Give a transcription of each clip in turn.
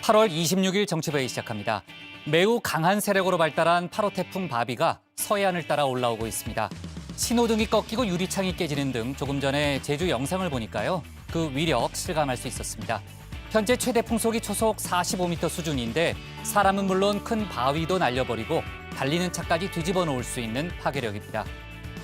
8월 26일 정치부회 시작합니다. 매우 강한 세력으로 발달한 8호 태풍 바비가 서해안을 따라 올라오고 있습니다. 신호등이 꺾이고 유리창이 깨지는 등 조금 전에 제주 영상을 보니까요. 그 위력 실감할 수 있었습니다. 현재 최대 풍속이 초속 45m 수준인데 사람은 물론 큰 바위도 날려버리고 달리는 차까지 뒤집어 놓을 수 있는 파괴력입니다.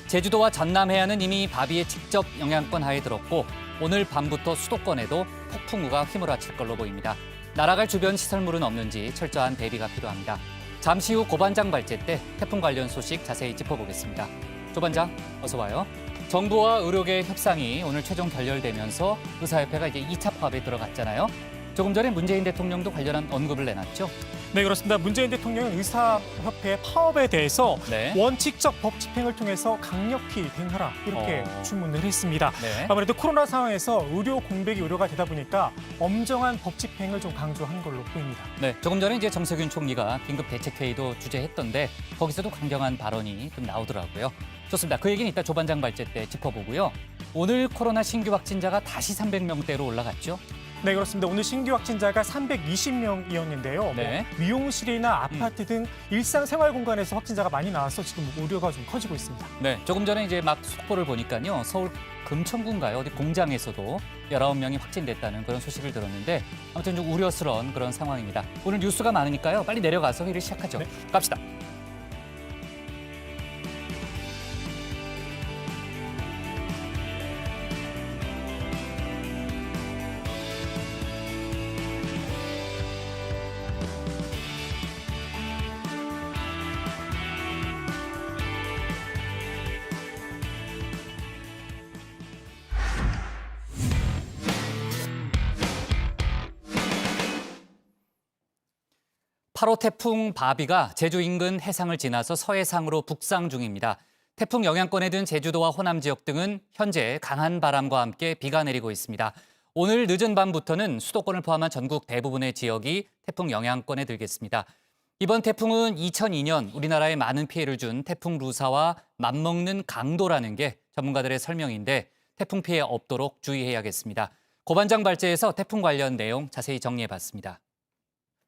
제주도와 전남 해안은 이미 바비의 직접 영향권 하에 들었고 오늘 밤부터 수도권에도 폭풍우가 휘몰아칠 걸로 보입니다. 날아갈 주변 시설물은 없는지 철저한 대비가 필요합니다. 잠시 후 고반장 발제 때 태풍 관련 소식 자세히 짚어보겠습니다. 조반장, 어서 와요. 정부와 의료계 협상이 오늘 최종 결렬되면서 의사협회가 이제 2차 파업에 들어갔잖아요. 조금 전에 문재인 대통령도 관련한 언급을 내놨죠. 네, 그렇습니다. 문재인 대통령은 의사협회 파업에 대해서 원칙적 법 집행을 통해서 강력히 대응하라 이렇게 주문을 했습니다. 아무래도 코로나 상황에서 의료 공백이 우려가 되다 보니까 엄정한 법 집행을 좀 강조한 걸로 보입니다. 네, 조금 전에 이제 정세균 총리가 긴급 대책회의도 주재했던데 거기서도 강경한 발언이 좀 나오더라고요. 좋습니다. 그 얘기는 이따 조반장 발제 때 짚어보고요. 오늘 코로나 신규 확진자가 다시 300명대로 올라갔죠. 네, 그렇습니다. 오늘 신규 확진자가 320명이었는데요. 미용실이나 아파트 등 일상생활 공간에서 확진자가 많이 나와서 지금 우려가 좀 커지고 있습니다. 네, 조금 전에 이제 막 속보를 보니까요. 서울 금천구인가요? 어디 공장에서도 19명이 확진됐다는 그런 소식을 들었는데 아무튼 좀 우려스러운 그런 상황입니다. 오늘 뉴스가 많으니까요. 빨리 내려가서 회의를 시작하죠. 갑시다. 팔 호 태풍 바비가 제주 인근 해상을 지나서 서해상으로 북상 중입니다. 태풍 영향권에 든 제주도와 호남 지역 등은 현재 강한 바람과 함께 비가 내리고 있습니다. 오늘 늦은 밤부터는 수도권을 포함한 전국 대부분의 지역이 태풍 영향권에 들겠습니다. 이번 태풍은 2002년 우리나라에 많은 피해를 준 태풍 루사와 맞먹는 강도라는 게 전문가들의 설명인데 태풍 피해 없도록 주의해야겠습니다. 고반장 발제에서 태풍 관련 내용 자세히 정리해봤습니다.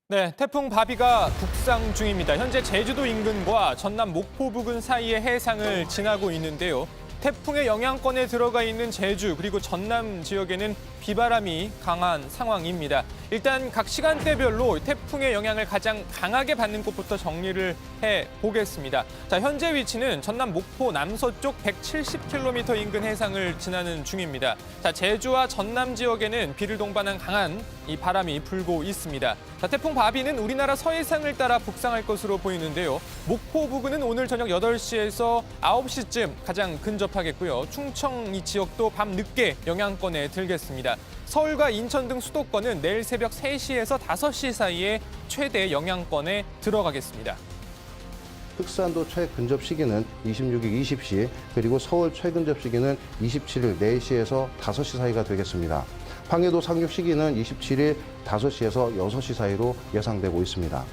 네, 태풍 바비가 북상 중입니다. 현재 제주도 인근과 전남 목포 부근 사이의 해상을 지나고 있는데요. 태풍의 영향권에 들어가 있는 제주 그리고 전남 지역에는 비바람이 강한 상황입니다. 일단 각 시간대별로 태풍의 영향을 가장 강하게 받는 곳부터 정리를 해보겠습니다. 자, 현재 위치는 전남 목포 남서쪽 170km 인근 해상을 지나는 중입니다. 자, 제주와 전남 지역에는 비를 동반한 강한 이 바람이 불고 있습니다. 자, 태풍 바비는 우리나라 서해상을 따라 북상할 것으로 보이는데요. 목포 부근은 오늘 저녁 8시에서 9시쯤 가장 근접하겠고요. 충청 이 지역도 밤 늦게 영향권에 들겠습니다. 서울과 인천 등 수도권은 내일 새벽 3시에서 5시 사이에 최대 영향권에 들어가겠습니다. 흑산도 최근접 시기는 26일 20시, 그리고 서울 최근접 시기는 27일 4시에서 5시 사이가 되겠습니다. 황해도 상륙 시기는 27일 5시에서 6시 사이로 예상되고 있습니다.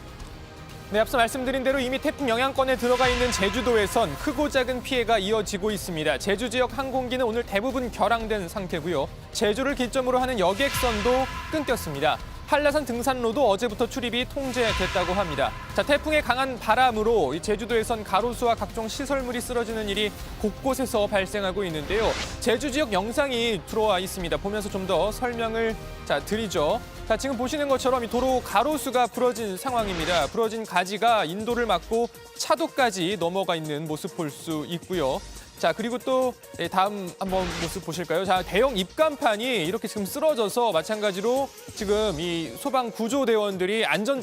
네, 앞서 말씀드린 대로 이미 태풍 영향권에 들어가 있는 제주도에선 크고 작은 피해가 이어지고 있습니다. 제주 지역 항공기는 오늘 대부분 결항된 상태고요. 제주를 기점으로 하는 여객선도 끊겼습니다. 한라산 등산로도 어제부터 출입이 통제됐다고 합니다. 자, 태풍의 강한 바람으로 이 제주도에선 가로수와 각종 시설물이 쓰러지는 일이 곳곳에서 발생하고 있는데요. 제주 지역 영상이 들어와 있습니다. 보면서 좀 더 설명을 드리죠. 자, 지금 보시는 것처럼 이 도로 가로수가 부러진 상황입니다. 부러진 가지가 인도를 막고 차도까지 넘어가 있는 모습 볼 수 있고요. 자, 그리고 또 다음 한번 모습 보실까요? 자, 대형 입간판이 이렇게 지금 쓰러져서 마찬가지로 지금 이 소방 구조대원들이 안전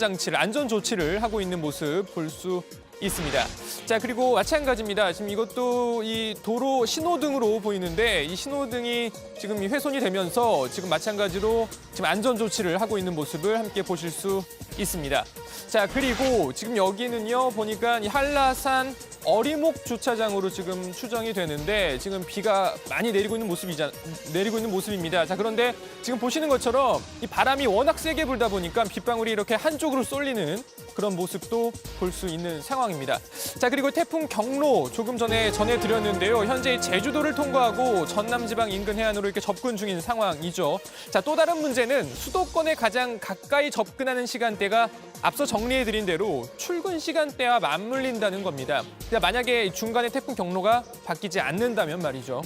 조치를 하고 있는 모습 볼 수 있습니다. 자, 그리고 마찬가지입니다. 지금 이것도 이 도로 신호등으로 보이는데 이 신호등이 지금 훼손이 되면서 지금 마찬가지로 지금 안전 조치를 하고 있는 모습을 함께 보실 수 있습니다. 자, 그리고 지금 여기는요, 보니까 이 한라산 어리목 주차장으로 지금 추정이 되는데 지금 비가 많이 내리고 있는 모습입니다. 자, 그런데 지금 보시는 것처럼 이 바람이 워낙 세게 불다 보니까 빗방울이 이렇게 한쪽으로 쏠리는 그런 모습도 볼 수 있는 상황입니다. 자, 그리고 태풍 경로 조금 전에 전해드렸는데요. 현재 제주도를 통과하고 전남지방 인근 해안으로 이렇게 접근 중인 상황이죠. 자, 또 다른 문제는 수도권에 가장 가까이 접근하는 시간대가 앞서 정리해드린 대로 출근 시간대와 맞물린다는 겁니다. 만약에 중간에 태풍 경로가 바뀌지 않는다면 말이죠.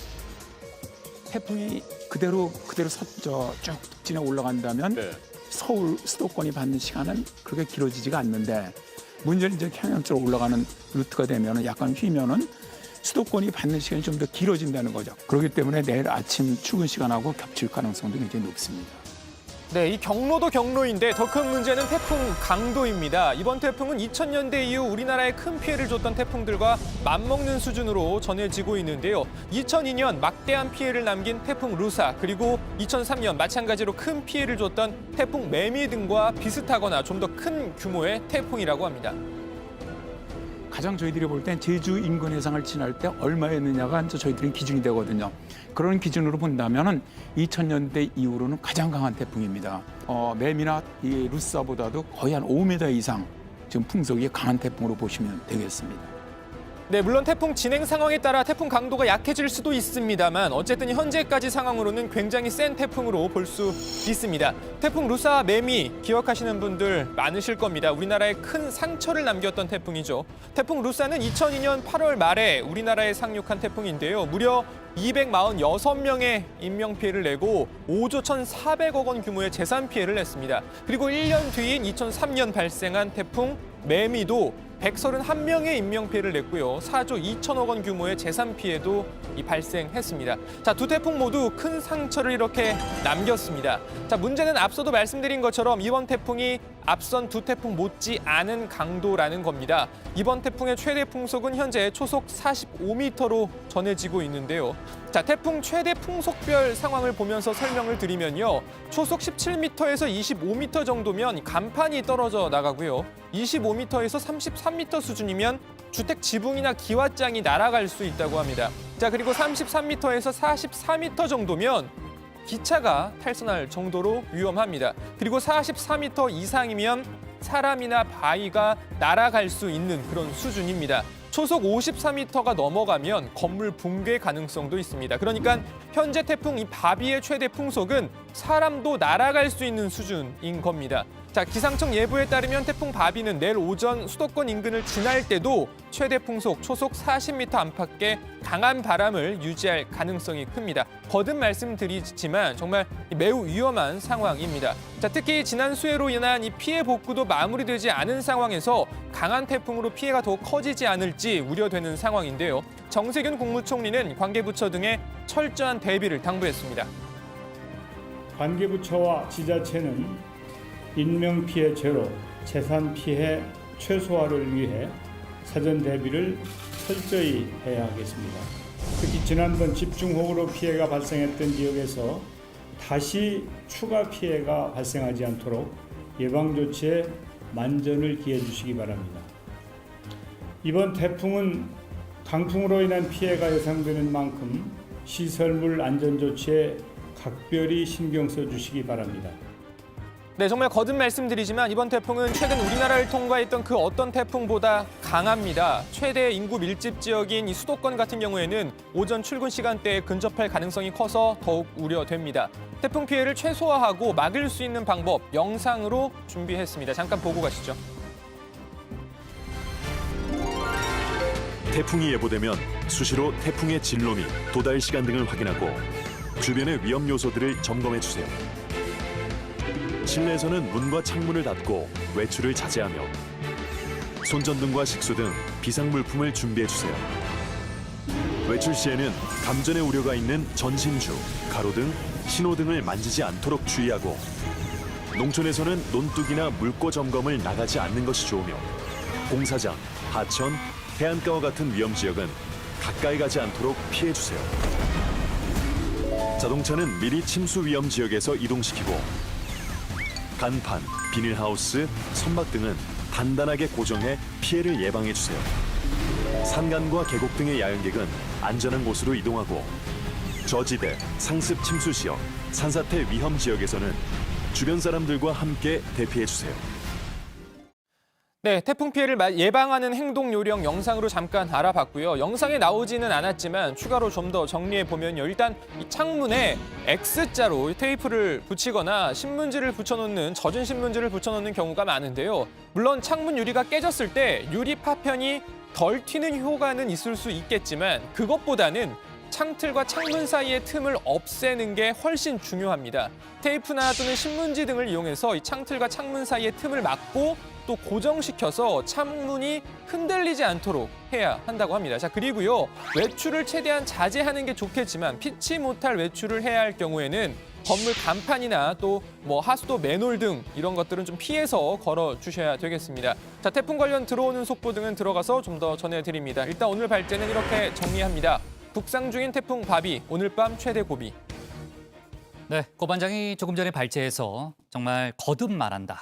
태풍이 그대로 쭉 지나 올라간다면 서울 수도권이 받는 시간은 그렇게 길어지지가 않는데 문제는 이제 평양 쪽으로 올라가는 루트가 되면 약간 휘면은 수도권이 받는 시간이 좀 더 길어진다는 거죠. 그렇기 때문에 내일 아침 출근 시간하고 겹칠 가능성도 굉장히 높습니다. 네, 이 경로도 경로인데 더 큰 문제는 태풍 강도입니다. 이번 태풍은 2000년대 이후 우리나라에 큰 피해를 줬던 태풍들과 맞먹는 수준으로 전해지고 있는데요. 2002년 막대한 피해를 남긴 태풍 루사, 그리고 2003년 마찬가지로 큰 피해를 줬던 태풍 매미 등과 비슷하거나 좀 더 큰 규모의 태풍이라고 합니다. 가장 저희들이 볼 땐 제주 인근 해상을 지날 때 얼마였느냐가 이제 저희들이 기준이 되거든요. 그런 기준으로 본다면은 2000년대 이후로는 가장 강한 태풍입니다. 매미나 이 루사보다도 거의 한 5m 이상 지금 풍속이 강한 태풍으로 보시면 되겠습니다. 네, 물론 태풍 진행 상황에 따라 태풍 강도가 약해질 수도 있습니다만 어쨌든 현재까지 상황으로는 굉장히 센 태풍으로 볼 수 있습니다. 태풍 루사 매미 기억하시는 분들 많으실 겁니다. 우리나라에 큰 상처를 남겼던 태풍이죠. 태풍 루사는 2002년 8월 말에 우리나라에 상륙한 태풍인데요. 무려 246명의 인명피해를 내고 5조 1,400억 원 규모의 재산 피해를 냈습니다. 그리고 1년 뒤인 2003년 발생한 태풍 매미도 131명의 인명피해를 냈고요. 4조 2천억 원 규모의 재산 피해도 발생했습니다. 자, 두 태풍 모두 큰 상처를 이렇게 남겼습니다. 자, 문제는 앞서도 말씀드린 것처럼 이번 태풍이 앞선 두 태풍 못지 않은 강도라는 겁니다. 이번 태풍의 최대 풍속은 현재 초속 45m로 전해지고 있는데요. 자, 태풍 최대 풍속별 상황을 보면서 설명을 드리면요. 초속 17m에서 25m 정도면 간판이 떨어져 나가고요. 25m에서 33m 수준이면 주택 지붕이나 기와장이 날아갈 수 있다고 합니다. 자, 그리고 33m에서 44m 정도면 기차가 탈선할 정도로 위험합니다. 그리고 44m 이상이면 사람이나 바위가 날아갈 수 있는 그런 수준입니다. 초속 54m가 넘어가면 건물 붕괴 가능성도 있습니다. 그러니까 현재 태풍 이 바비의 최대 풍속은 사람도 날아갈 수 있는 수준인 겁니다. 자, 기상청 예보에 따르면 태풍 바비는 내일 오전 수도권 인근을 지날 때도 최대 풍속 초속 40m 안팎의 강한 바람을 유지할 가능성이 큽니다. 거듭 말씀드리지만 정말 매우 위험한 상황입니다. 자, 특히 지난 수해로 인한 이 피해 복구도 마무리되지 않은 상황에서 강한 태풍으로 피해가 더 커지지 않을지 우려되는 상황인데요. 정세균 국무총리는 관계부처 등의 철저한 대비를 당부했습니다. 관계부처와 지자체는 인명피해 제로, 재산피해 최소화를 위해 사전 대비를 철저히 해야 하겠습니다. 특히 지난번 집중호우로 피해가 발생했던 지역에서 다시 추가 피해가 발생하지 않도록 예방조치에 만전을 기해 주시기 바랍니다. 이번 태풍은 강풍으로 인한 피해가 예상되는 만큼 시설물 안전조치에 각별히 신경 써주시기 바랍니다. 네, 정말 거듭 말씀드리지만 이번 태풍은 최근 우리나라를 통과했던 그 어떤 태풍보다 강합니다. 최대 인구 밀집 지역인 이 수도권 같은 경우에는 오전 출근 시간대에 근접할 가능성이 커서 더욱 우려됩니다. 태풍 피해를 최소화하고 막을 수 있는 방법 영상으로 준비했습니다. 잠깐 보고 가시죠. 태풍이 예보되면 수시로 태풍의 진로 및 도달 시간 등을 확인하고 주변의 위험 요소들을 점검해 주세요. 실내에서는 문과 창문을 닫고 외출을 자제하며 손전등과 식수 등 비상물품을 준비해 주세요. 외출 시에는 감전의 우려가 있는 전신주, 가로등, 신호등을 만지지 않도록 주의하고 농촌에서는 논둑이나 물고 점검을 나가지 않는 것이 좋으며 공사장, 하천, 해안가와 같은 위험 지역은 가까이 가지 않도록 피해 주세요. 자동차는 미리 침수 위험 지역에서 이동시키고 간판, 비닐하우스, 선박 등은 단단하게 고정해 피해를 예방해 주세요. 산간과 계곡 등의 야영객은 안전한 곳으로 이동하고 저지대, 상습 침수 지역, 산사태 위험 지역에서는 주변 사람들과 함께 대피해 주세요. 네, 태풍 피해를 예방하는 행동 요령 영상으로 잠깐 알아봤고요. 영상에 나오지는 않았지만 추가로 좀 더 정리해 보면요. 일단 이 창문에 X자로 테이프를 붙이거나 신문지를 붙여놓는 젖은 신문지를 붙여놓는 경우가 많은데요. 물론 창문 유리가 깨졌을 때 유리 파편이 덜 튀는 효과는 있을 수 있겠지만 그것보다는 창틀과 창문 사이의 틈을 없애는 게 훨씬 중요합니다. 테이프나 또는 신문지 등을 이용해서 이 창틀과 창문 사이의 틈을 막고 또 고정시켜서 창문이 흔들리지 않도록 해야 한다고 합니다. 자, 그리고요. 외출을 최대한 자제하는 게 좋겠지만 피치 못할 외출을 해야 할 경우에는 건물 간판이나 또 하수도 맨홀 등 이런 것들은 좀 피해서 걸어 주셔야 되겠습니다. 자, 태풍 관련 들어오는 속보 등은 들어가서 좀 더 전해드립니다. 일단 오늘 발제는 이렇게 정리합니다. 북상 중인 태풍 바비, 오늘 밤 최대 고비. 네, 고 반장이 조금 전에 발제해서 정말 거듭 말한다.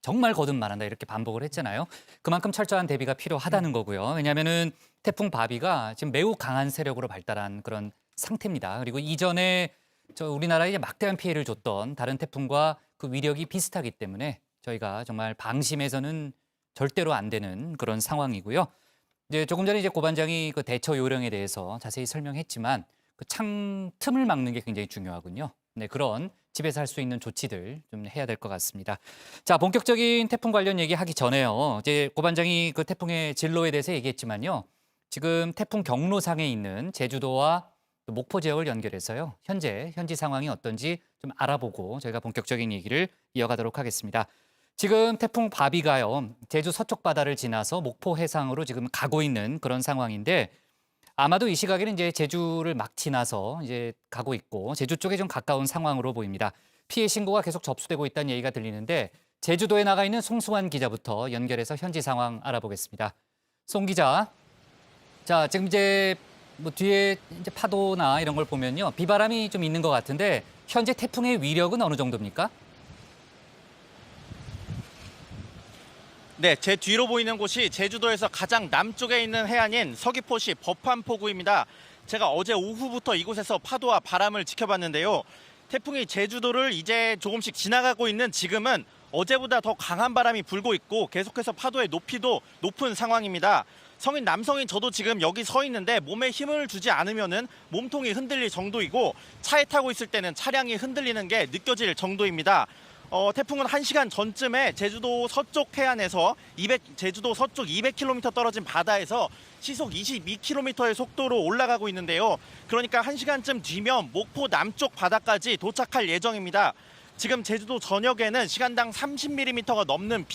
정말 거듭 말한다 이렇게 반복을 했잖아요. 그만큼 철저한 대비가 필요하다는 거고요. 왜냐하면은 태풍 바비가 지금 매우 강한 세력으로 발달한 그런 상태입니다. 그리고 이전에 우리나라에 이제 막대한 피해를 줬던 다른 태풍과 그 위력이 비슷하기 때문에 저희가 정말 방심해서는 절대로 안 되는 그런 상황이고요. 이제 조금 전에 고 반장이 그 대처 요령에 대해서 자세히 설명했지만 그 창 틈을 막는 게 굉장히 중요하군요. 네, 그런 집에서 할 수 있는 조치들 좀 해야 될 것 같습니다. 자, 본격적인 태풍 관련 얘기하기 전에요. 이제 고 반장이 그 태풍의 진로에 대해서 얘기했지만요. 지금 태풍 경로상에 있는 제주도와 목포 지역을 연결해서요. 현지 상황이 어떤지 좀 알아보고 저희가 본격적인 얘기를 이어가도록 하겠습니다. 지금 태풍 바비가요. 제주 서쪽 바다를 지나서 목포 해상으로 지금 가고 있는 그런 상황인데 아마도 이 시각에는 이제 제주를 막 지나서 이제 가고 있고 제주 쪽에 좀 가까운 상황으로 보입니다. 피해 신고가 계속 접수되고 있다는 얘기가 들리는데 제주도에 나가 있는 송승환 기자부터 연결해서 현지 상황 알아보겠습니다. 송 기자. 자, 지금 이제 뒤에 이제 파도나 이런 걸 보면요. 비바람이 좀 있는 것 같은데 현재 태풍의 위력은 어느 정도입니까? 네, 제 뒤로 보이는 곳이 제주도에서 가장 남쪽에 있는 해안인 서귀포시 법한포구입니다. 제가 어제 오후부터 이곳에서 파도와 바람을 지켜봤는데요. 태풍이 제주도를 이제 조금씩 지나가고 있는 지금은 어제보다 더 강한 바람이 불고 있고 계속해서 파도의 높이도 높은 상황입니다. 남성인 저도 지금 여기 서 있는데 몸에 힘을 주지 않으면은 몸통이 흔들릴 정도이고 차에 타고 있을 때는 차량이 흔들리는 게 느껴질 정도입니다. 태풍은 1시간 전쯤에 제주도 서쪽 해안에서 제주도 서쪽 200km 떨어진 바다에서 시속 22km의 속도로 올라가고 있는데요. 그러니까 1시간쯤 뒤면 목포 남쪽 바다까지 도착할 예정입니다. 지금 제주도 전역에는 시간당 30mm가 넘는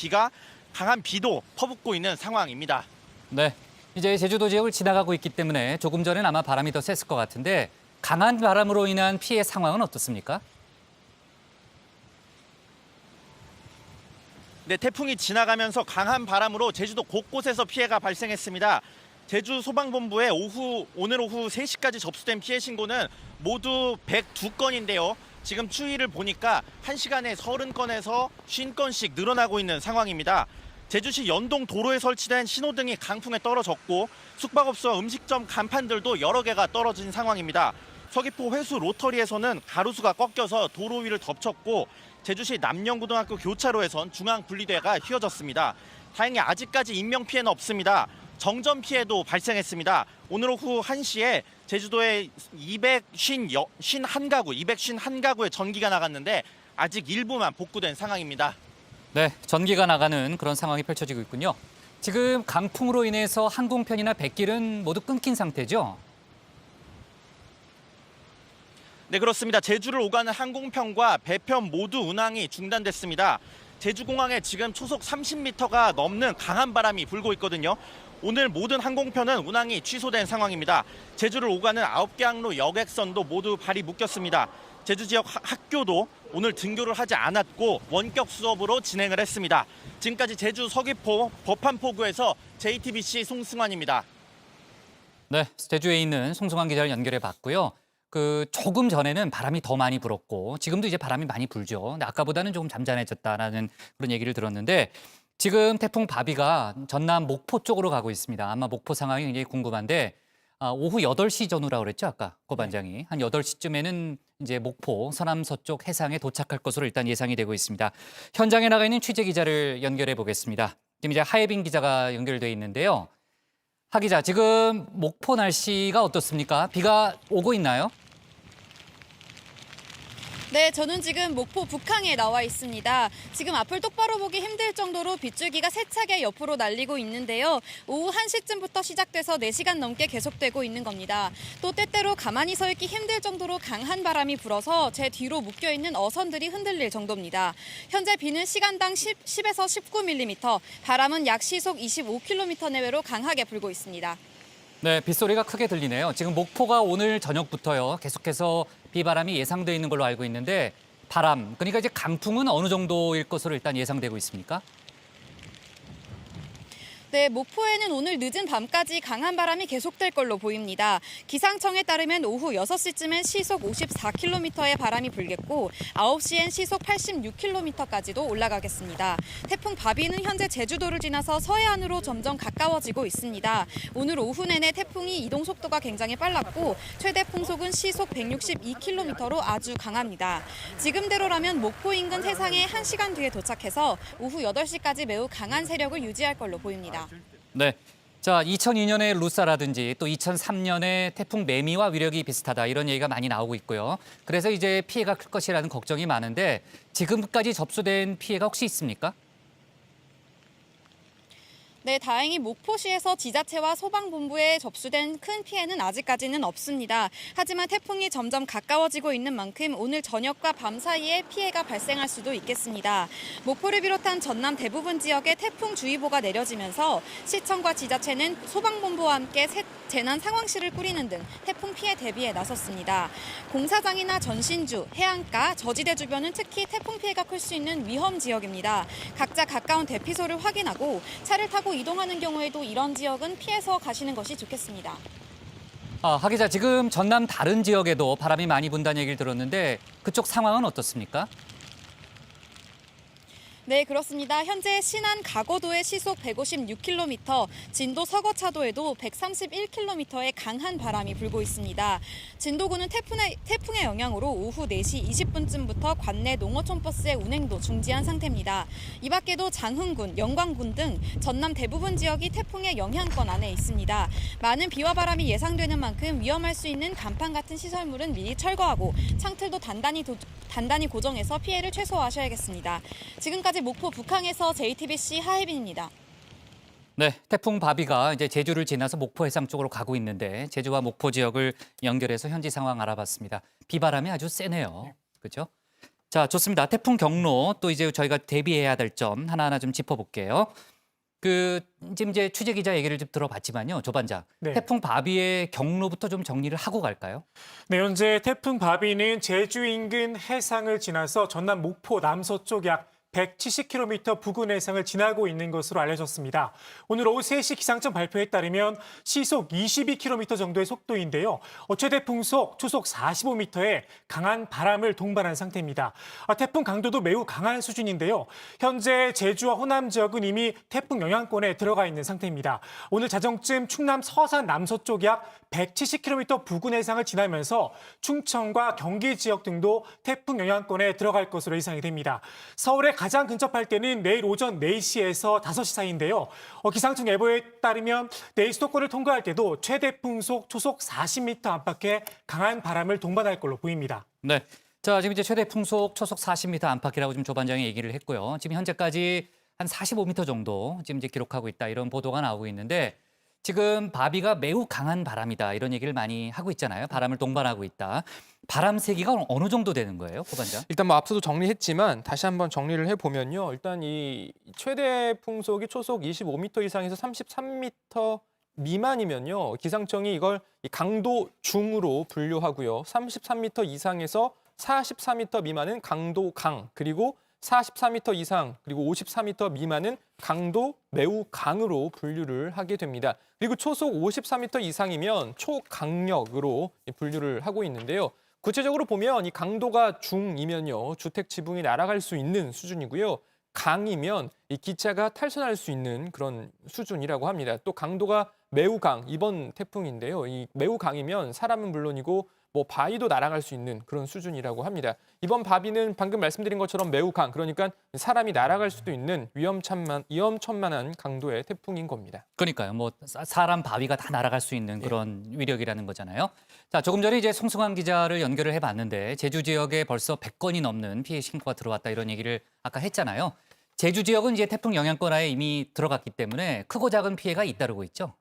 강한 비도 퍼붓고 있는 상황입니다. 네, 이제 제주도 지역을 지나가고 있기 때문에 조금 전엔 아마 바람이 더 셌을 것 같은데 강한 바람으로 인한 피해 상황은 어떻습니까? 네, 태풍이 지나가면서 강한 바람으로 제주도 곳곳에서 피해가 발생했습니다. 제주 소방본부에 오늘 오후 3시까지 접수된 피해 신고는 모두 102건인데요. 지금 추이를 보니까 1시간에 30건에서 50건씩 늘어나고 있는 상황입니다. 제주시 연동 도로에 설치된 신호등이 강풍에 떨어졌고 숙박업소와 음식점 간판들도 여러 개가 떨어진 상황입니다. 서귀포 회수 로터리에서는 가로수가 꺾여서 도로 위를 덮쳤고 제주시 남영고등학교 교차로에선 중앙 분리대가 휘어졌습니다. 다행히 아직까지 인명피해는 없습니다. 정전 피해도 발생했습니다. 오늘 오후 1시에 제주도에 251가구의 전기가 나갔는데 아직 일부만 복구된 상황입니다. 네, 전기가 나가는 그런 상황이 펼쳐지고 있군요. 지금 강풍으로 인해서 항공편이나 백길은 모두 끊긴 상태죠? 네, 그렇습니다. 제주를 오가는 항공편과 배편 모두 운항이 중단됐습니다. 제주공항에 지금 초속 30m가 넘는 강한 바람이 불고 있거든요. 오늘 모든 항공편은 운항이 취소된 상황입니다. 제주를 오가는 9개 항로 여객선도 모두 발이 묶였습니다. 제주 지역 학교도 오늘 등교를 하지 않았고 원격 수업으로 진행을 했습니다. 지금까지 제주 서귀포 법한포구에서 JTBC 송승환입니다. 네, 제주에 있는 송승환 기자를 연결해 봤고요. 조금 전에는 바람이 더 많이 불었고 지금도 이제 바람이 많이 불죠. 근데 아까보다는 조금 잠잠해졌다라는 그런 얘기를 들었는데 지금 태풍 바비가 전남 목포 쪽으로 가고 있습니다. 아마 목포 상황이 굉장히 궁금한데 오후 8시 전후라고 그랬죠, 아까 고 반장이. 한 8시쯤에는 이제 목포 서남서쪽 해상에 도착할 것으로 일단 예상이 되고 있습니다. 현장에 나가 있는 취재 기자를 연결해 보겠습니다. 지금 이제 하예빈 기자가 연결돼 있는데요. 하 기자, 지금 목포 날씨가 어떻습니까? 비가 오고 있나요? 네, 저는 지금 목포 북항에 나와 있습니다. 지금 앞을 똑바로 보기 힘들 정도로 빗줄기가 세차게 옆으로 날리고 있는데요. 오후 1시쯤부터 시작돼서 4시간 넘게 계속되고 있는 겁니다. 또 때때로 가만히 서 있기 힘들 정도로 강한 바람이 불어서 제 뒤로 묶여있는 어선들이 흔들릴 정도입니다. 현재 비는 시간당 10에서 19mm, 바람은 약 시속 25km 내외로 강하게 불고 있습니다. 네, 빗소리가 크게 들리네요. 지금 목포가 오늘 저녁부터요. 계속해서 비바람이 예상돼 있는 걸로 알고 있는데 바람, 그러니까 이제 강풍은 어느 정도일 것으로 일단 예상되고 있습니까? 네, 목포에는 오늘 늦은 밤까지 강한 바람이 계속될 걸로 보입니다. 기상청에 따르면 오후 6시쯤엔 시속 54km의 바람이 불겠고 9시엔 시속 86km까지도 올라가겠습니다. 태풍 바비는 현재 제주도를 지나서 서해안으로 점점 가까워지고 있습니다. 오늘 오후 내내 태풍이 이동 속도가 굉장히 빨랐고 최대 풍속은 시속 162km로 아주 강합니다. 지금대로라면 목포 인근 해상에 1시간 뒤에 도착해서 오후 8시까지 매우 강한 세력을 유지할 걸로 보입니다. 네. 자, 2002년의 루사라든지 또 2003년의 태풍 매미와 위력이 비슷하다 이런 얘기가 많이 나오고 있고요. 그래서 이제 피해가 클 것이라는 걱정이 많은데 지금까지 접수된 피해가 혹시 있습니까? 네, 다행히 목포시에서 지자체와 소방본부에 접수된 큰 피해는 아직까지는 없습니다. 하지만 태풍이 점점 가까워지고 있는 만큼 오늘 저녁과 밤 사이에 피해가 발생할 수도 있겠습니다. 목포를 비롯한 전남 대부분 지역에 태풍주의보가 내려지면서 시청과 지자체는 소방본부와 함께 재난 상황실을 꾸리는 등 태풍 피해 대비에 나섰습니다. 공사장이나 전신주, 해안가, 저지대 주변은 특히 태풍 피해가 클 수 있는 위험 지역입니다. 각자 가까운 대피소를 확인하고 차를 타고 이동하는 경우에도 이런 지역은 피해서 가시는 것이 좋겠습니다. 하 기자, 지금 전남 다른 지역에도 바람이 많이 분다는 얘기를 들었는데 그쪽 상황은 어떻습니까? 네, 그렇습니다. 현재 신안 가거도의 시속 156km, 진도 서거차도에도 131km의 강한 바람이 불고 있습니다. 진도구는 태풍의 영향으로 오후 4시 20분쯤부터 관내 농어촌 버스의 운행도 중지한 상태입니다. 이 밖에도 장흥군, 영광군 등 전남 대부분 지역이 태풍의 영향권 안에 있습니다. 많은 비와 바람이 예상되는 만큼 위험할 수 있는 간판 같은 시설물은 미리 철거하고 창틀도 단단히 고정해서 피해를 최소화하셔야겠습니다. 지금까지 목포 북항에서 JTBC 하혜빈입니다. 네, 태풍 바비가 이제 제주를 지나서 목포 해상 쪽으로 가고 있는데 제주와 목포 지역을 연결해서 현지 상황 알아봤습니다. 비바람이 아주 세네요. 그렇죠? 자, 좋습니다. 태풍 경로 또 이제 저희가 대비해야 될 점 하나하나 좀 짚어볼게요. 지금 이제 취재 기자 얘기를 좀 들어봤지만요, 조반장. 네. 태풍 바비의 경로부터 좀 정리를 하고 갈까요? 네, 현재 태풍 바비는 제주 인근 해상을 지나서 전남 목포 남서쪽 약 170km 부근 해상을 지나고 있는 것으로 알려졌습니다. 오늘 오후 3시 기상청 발표에 따르면 시속 22km 정도의 속도인데요. 최대 풍속 초속 45m의 강한 바람을 동반한 상태입니다. 태풍 강도도 매우 강한 수준인데요. 현재 제주와 호남 지역은 이미 태풍 영향권에 들어가 있는 상태입니다. 오늘 자정쯤 충남 서산 남서쪽 약 170km 부근 해상을 지나면서 충청과 경기 지역 등도 태풍 영향권에 들어갈 것으로 예상이 됩니다. 서울에 가장 근접할 때는 내일 오전 4시에서 5시 사이인데요. 기상청 예보에 따르면 내일 수도권을 통과할 때도 최대 풍속 초속 40m 안팎의 강한 바람을 동반할 걸로 보입니다. 네. 자, 지금 이제 최대 풍속 초속 40m 안팎이라고 지금 조반장이 얘기를 했고요. 지금 현재까지 한 45m 정도 지금 이제 기록하고 있다 이런 보도가 나오고 있는데 지금 바비가 매우 강한 바람이다 이런 얘기를 많이 하고 있잖아요. 바람을 동반하고 있다. 바람 세기가 어느 정도 되는 거예요, 고반장? 일단 뭐 앞서도 정리했지만 다시 한번 정리를 해보면요. 일단 이 최대 풍속이 초속 25m 이상에서 33m 미만이면요. 기상청이 이걸 강도 중으로 분류하고요. 33m 이상에서 44m 미만은 강도 강, 그리고 44m 이상 그리고 54m 미만은 강도 매우 강으로 분류를 하게 됩니다. 그리고 초속 54m 이상이면 초강력으로 분류를 하고 있는데요. 구체적으로 보면 이 강도가 중이면요. 주택 지붕이 날아갈 수 있는 수준이고요. 강이면 이 기차가 탈선할 수 있는 그런 수준이라고 합니다. 또 강도가 매우 강, 이번 태풍인데요. 이 매우 강이면 사람은 물론이고 뭐 바위도 날아갈 수 있는 그런 수준이라고 합니다. 이번 바비는 방금 말씀드린 것처럼 매우 그러니까 사람이 날아갈 수도 있는 위험천만한 강도의 태풍인 겁니다. 그러니까요. 뭐 사람 바위가 다 날아갈 수 있는 그런 위력이라는 거잖아요. 자, 조금 전에 이제 송승환 기자를 연결을 해봤는데 제주 지역에 벌써 100건이 넘는 피해 신고가 들어왔다 이런 얘기를 아까 했잖아요. 제주 지역은 이제 태풍 영향권 하에 이미 들어갔기 때문에 크고 작은 피해가 잇따르고 있죠.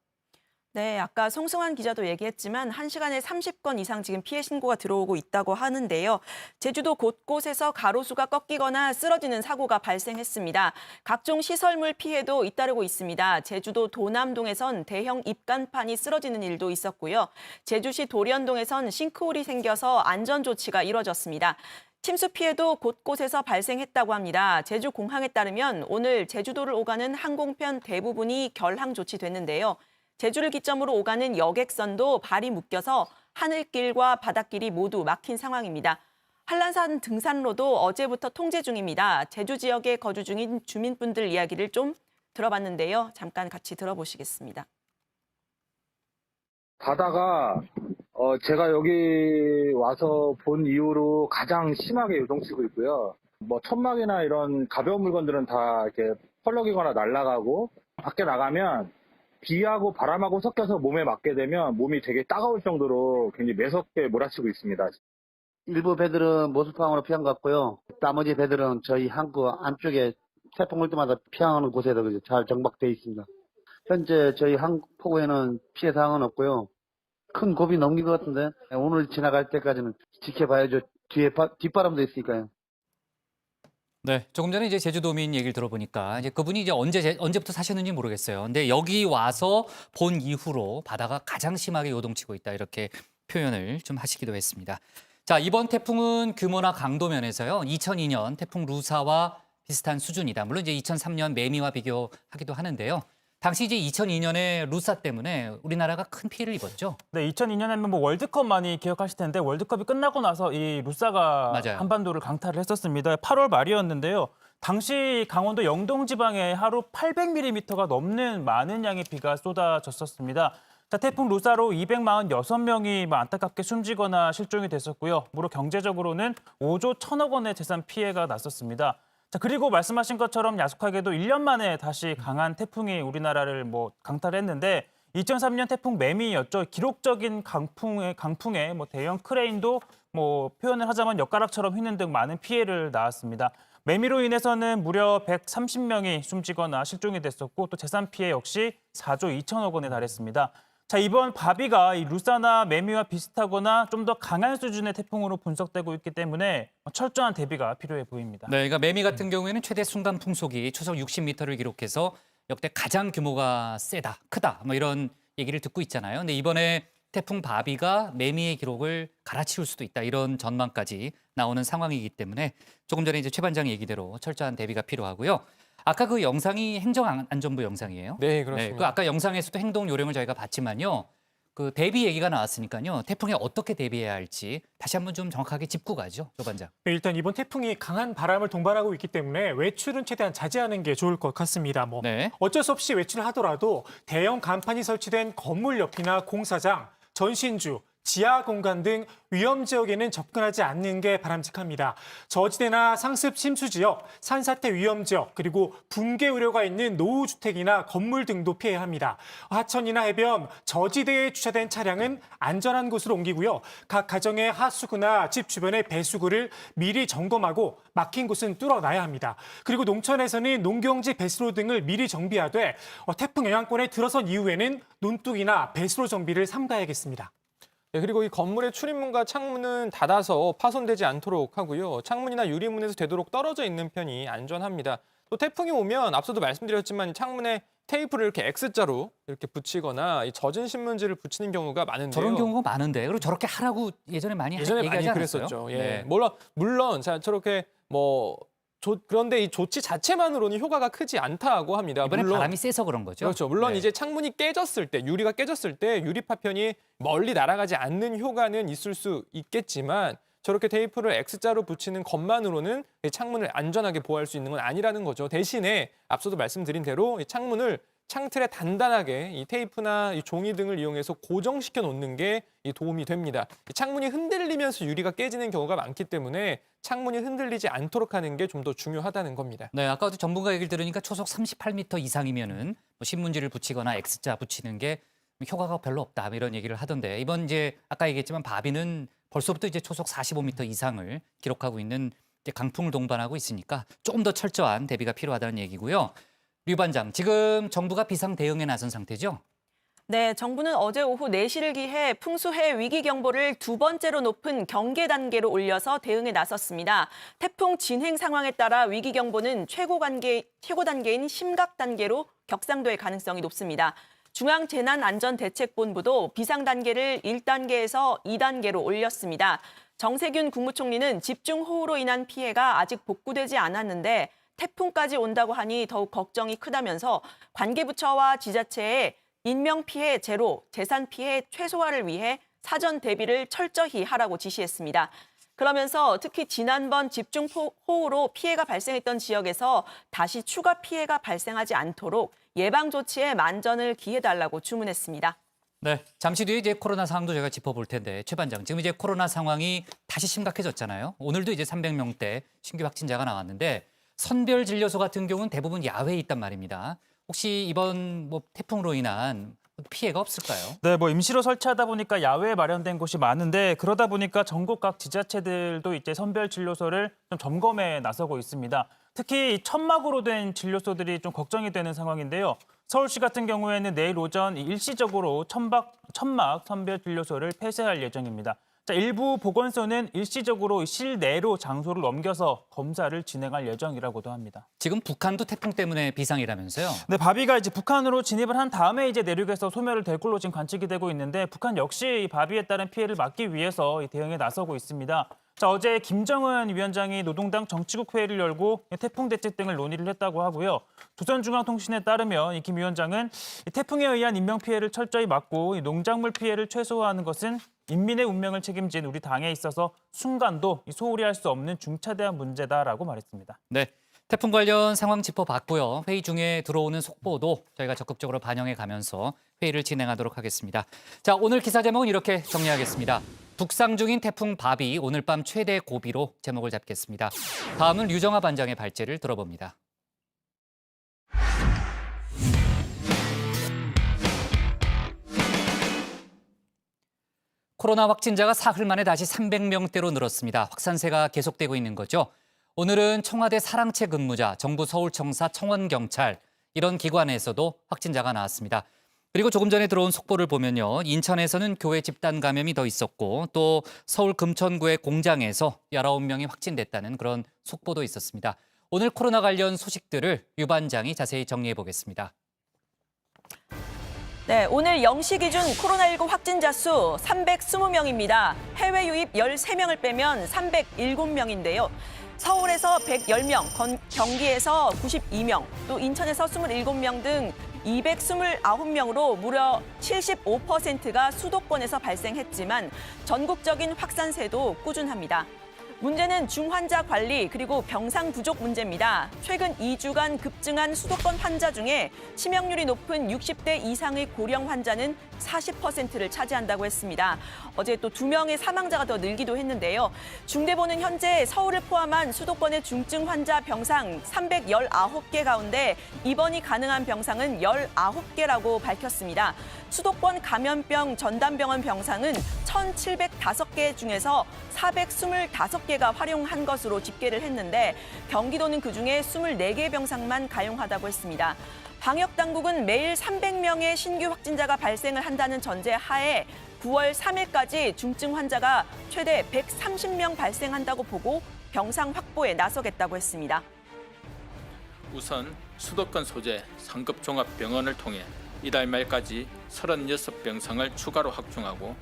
네, 아까 송승환 기자도 얘기했지만 1시간에 30건 이상 지금 피해 신고가 들어오고 있다고 하는데요. 제주도 곳곳에서 가로수가 꺾이거나 쓰러지는 사고가 발생했습니다. 각종 시설물 피해도 잇따르고 있습니다. 제주도 도남동에선 대형 입간판이 쓰러지는 일도 있었고요. 제주시 도련동에선 싱크홀이 생겨서 안전조치가 이뤄졌습니다. 침수 피해도 곳곳에서 발생했다고 합니다. 제주공항에 따르면 오늘 제주도를 오가는 항공편 대부분이 결항 조치됐는데요. 제주를 기점으로 오가는 여객선도 발이 묶여서 하늘길과 바닷길이 모두 막힌 상황입니다. 한란산 등산로도 어제부터 통제 중입니다. 제주 지역에 거주 중인 주민분들 이야기를 좀 들어봤는데요. 잠깐 같이 들어보시겠습니다. 바다가 제가 여기 와서 본 이후로 가장 심하게 요동치고 있고요. 뭐 천막이나 이런 가벼운 물건들은 다 이렇게 펄럭이거나 날아가고 밖에 나가면 비하고 바람하고 섞여서 몸에 맞게 되면 몸이 되게 따가울 정도로 굉장히 매섭게 몰아치고 있습니다. 일부 배들은 모습항으로 피한 것 같고요. 나머지 배들은 저희 항구 안쪽에 태풍 올 때마다 피항하는 곳에도 잘 정박되어 있습니다. 현재 저희 항포구에는 피해 사항은 없고요. 큰 고비 넘긴 것 같은데 오늘 지나갈 때까지는 지켜봐야죠. 뒤에 뒷바람도 있으니까요. 네, 조금 전에 이제 제주도민 얘기를 들어보니까 이제 그분이 이제 언제부터 사셨는지 모르겠어요. 근데 여기 와서 본 이후로 바다가 가장 심하게 요동치고 있다 이렇게 표현을 좀 하시기도 했습니다. 자, 이번 태풍은 규모나 강도 면에서요. 2002년 태풍 루사와 비슷한 수준이다. 물론 이제 2003년 매미와 비교하기도 하는데요. 당시 이제 2002년에 루사 때문에 우리나라가 큰 피해를 입었죠. 네, 2002년에는 뭐 월드컵 많이 기억하실 텐데 월드컵이 끝나고 나서 이 루사가 맞아요. 한반도를 강타를 했었습니다. 8월 말이었는데요. 당시 강원도 영동 지방에 하루 800mm가 넘는 많은 양의 비가 쏟아졌었습니다. 자, 태풍 루사로 246명이 안타깝게 숨지거나 실종이 됐었고요. 무려 경제적으로는 5조 1천억 원의 재산 피해가 났었습니다. 자, 그리고 말씀하신 것처럼 야속하게도 1년 만에 다시 강한 태풍이 우리나라를 강타를 했는데 2003년 태풍 매미였죠. 기록적인 강풍에 대형 크레인도 표현을 하자면 엿가락처럼 휘는 등 많은 피해를 낳았습니다. 매미로 인해서는 무려 130명이 숨지거나 실종이 됐었고 또 재산 피해 역시 4조 2천억 원에 달했습니다. 자, 이번 바비가 이 루사나 매미와 비슷하거나 좀 더 강한 수준의 태풍으로 분석되고 있기 때문에 철저한 대비가 필요해 보입니다. 네, 그러니까 매미 같은 경우에는 최대 순간 풍속이 초속 60m를 기록해서 역대 가장 규모가 세다, 크다 이런 얘기를 듣고 있잖아요. 근데 이번에 태풍 바비가 매미의 기록을 갈아치울 수도 있다 이런 전망까지 나오는 상황이기 때문에 조금 전에 이제 최 반장 얘기대로 철저한 대비가 필요하고요. 아까 그 영상이 행정안전부 영상이에요. 네, 그렇습니다. 네, 그 아까 영상에서도 행동 요령을 저희가 봤지만요. 그 대비 얘기가 나왔으니까요. 태풍에 어떻게 대비해야 할지 다시 한번 좀 정확하게 짚고 가죠, 조 반장. 네, 일단 이번 태풍이 강한 바람을 동반하고 있기 때문에 외출은 최대한 자제하는 게 좋을 것 같습니다. 네. 어쩔 수 없이 외출을 하더라도 대형 간판이 설치된 건물 옆이나 공사장, 전신주, 지하 공간 등 위험 지역에는 접근하지 않는 게 바람직합니다. 저지대나 상습 침수 지역, 산사태 위험 지역, 그리고 붕괴 우려가 있는 노후주택이나 건물 등도 피해야 합니다. 하천이나 해변, 저지대에 주차된 차량은 안전한 곳으로 옮기고요. 각 가정의 하수구나 집 주변의 배수구를 미리 점검하고 막힌 곳은 뚫어놔야 합니다. 그리고 농촌에서는 농경지 배수로 등을 미리 정비하되 태풍 영향권에 들어선 이후에는 논둑이나 배수로 정비를 삼가야겠습니다. 네, 그리고 이 건물의 출입문과 창문은 닫아서 파손되지 않도록 하고요. 창문이나 유리문에서 되도록 떨어져 있는 편이 안전합니다. 또 태풍이 오면 앞서도 말씀드렸지만 창문에 테이프를 이렇게 X자로 이렇게 붙이거나 이 젖은 신문지를 붙이는 경우가 많은데요. 저런 경우가 많은데 그리고 저렇게 하라고 예전에 많이 얘기하지 않았어요? 그랬었죠. 예. 네. 물론 자 저렇게 그런데 이 조치 자체만으로는 효과가 크지 않다고 합니다. 이번에 물론, 바람이 세서 그런 거죠? 그렇죠. 물론 네. 이제 창문이 깨졌을 때, 유리가 깨졌을 때 유리 파편이 멀리 날아가지 않는 효과는 있을 수 있겠지만 저렇게 테이프를 X자로 붙이는 것만으로는 창문을 안전하게 보호할 수 있는 건 아니라는 거죠. 대신에 앞서도 말씀드린 대로 이 창문을 창틀에 단단하게 이 테이프나 이 종이 등을 이용해서 고정시켜 놓는 게 도움이 됩니다. 창문이 흔들리면서 유리가 깨지는 경우가 많기 때문에 창문이 흔들리지 않도록 하는 게 좀 더 중요하다는 겁니다. 네, 아까도 전문가 얘기를 들으니까 초속 38m 이상이면은 뭐 신문지를 붙이거나 X자 붙이는 게 효과가 별로 없다 이런 얘기를 하던데 이번 이제 아까 얘기했지만 바비는 벌써부터 이제 초속 45m 이상을 기록하고 있는 이제 강풍을 동반하고 있으니까 조금 더 철저한 대비가 필요하다는 얘기고요. 류 반장, 지금 정부가 비상 대응에 나선 상태죠? 네, 정부는 어제 오후 4시를 기해 풍수해 위기 경보를 두 번째로 높은 경계 단계로 올려서 대응에 나섰습니다. 태풍 진행 상황에 따라 위기 경보는 최고 단계인 심각 단계로 격상될 가능성이 높습니다. 중앙재난안전대책본부도 비상 단계를 1단계에서 2단계로 올렸습니다. 정세균 국무총리는 집중호우로 인한 피해가 아직 복구되지 않았는데 태풍까지 온다고 하니 더욱 걱정이 크다면서 관계부처와 지자체에 인명피해 제로, 재산피해 최소화를 위해 사전 대비를 철저히 하라고 지시했습니다. 그러면서 특히 지난번 집중호우로 피해가 발생했던 지역에서 다시 추가 피해가 발생하지 않도록 예방조치에 만전을 기해달라고 주문했습니다. 네, 잠시 뒤에 이제 코로나 상황도 제가 짚어볼 텐데 최 반장, 지금 이제 코로나 상황이 다시 심각해졌잖아요. 오늘도 이제 300명대 신규 확진자가 나왔는데 선별 진료소 같은 경우는 대부분 야외에 있단 말입니다. 혹시 이번 뭐 태풍으로 인한 피해가 없을까요? 네, 뭐 임시로 설치하다 보니까 야외에 마련된 곳이 많은데 그러다 보니까 전국 각 지자체들도 이제 선별 진료소를 좀 점검에 나서고 있습니다. 특히 천막으로 된 진료소들이 좀 걱정이 되는 상황인데요. 서울시 같은 경우에는 내일 오전 일시적으로 천막 선별 진료소를 폐쇄할 예정입니다. 자, 일부 보건소는 일시적으로 실내로 장소를 넘겨서 검사를 진행할 예정이라고도 합니다. 지금 북한도 태풍 때문에 비상이라면서요? 네, 바비가 이제 북한으로 진입을 한 다음에 이제 내륙에서 소멸을 될 걸로 지금 관측이 되고 있는데 북한 역시 이 바비에 따른 피해를 막기 위해서 이 대응에 나서고 있습니다. 자, 어제 김정은 위원장이 노동당 정치국 회의를 열고 태풍 대책 등을 논의를 했다고 하고요. 조선중앙통신에 따르면 이 김 위원장은 이 태풍에 의한 인명 피해를 철저히 막고 이 농작물 피해를 최소화하는 것은 인민의 운명을 책임진 우리 당에 있어서 순간도 소홀히 할 수 없는 중차대한 문제다라고 말했습니다. 네, 태풍 관련 상황 짚어봤고요. 회의 중에 들어오는 속보도 저희가 적극적으로 반영해 가면서 회의를 진행하도록 하겠습니다. 자, 오늘 기사 제목은 이렇게 정리하겠습니다. 북상 중인 태풍 바비 오늘 밤 최대 고비로 제목을 잡겠습니다. 다음은 류정아 반장의 발제를 들어봅니다. 코로나 확진자가 사흘 만에 다시 300명대로 늘었습니다. 확산세가 계속되고 있는 거죠. 오늘은 청와대 사랑채 근무자, 정부 서울청사, 청원경찰 이런 기관에서도 확진자가 나왔습니다. 그리고 조금 전에 들어온 속보를 보면요. 인천에서는 교회 집단 감염이 더 있었고 또 서울 금천구의 공장에서 19명이 확진됐다는 그런 속보도 있었습니다. 오늘 코로나 관련 소식들을 유 반장이 자세히 정리해 보겠습니다. 네, 오늘 0시 기준 코로나19 확진자 수 320명입니다. 해외 유입 13명을 빼면 307명인데요. 서울에서 110명, 경기에서 92명, 또 인천에서 27명 등 229명으로 무려 75%가 수도권에서 발생했지만 전국적인 확산세도 꾸준합니다. 문제는 중환자 관리 그리고 병상 부족 문제입니다. 최근 2주간 급증한 수도권 환자 중에 치명률이 높은 60대 이상의 고령 환자는 40%를 차지한다고 했습니다. 어제 또 2명의 사망자가 더 늘기도 했는데요. 중대본은 현재 서울을 포함한 수도권의 중증 환자 병상 319개 가운데 입원이 가능한 병상은 19개라고 밝혔습니다. 수도권 감염병 전담병원 병상은 1,705개 중에서 425개가 활용한 것으로 집계를 했는데 경기도는 그중에 24개 병상만 가용하다고 했습니다. 방역당국은 매일 300명의 신규 확진자가 발생을 한다는 전제 하에 9월 3일까지 중증 환자가 최대 130명 발생한다고 보고 병상 확보에 나서겠다고 했습니다. 우선 수도권 소재 상급 종합병원을 통해 이달 말까지 36병상을 추가로 확충하고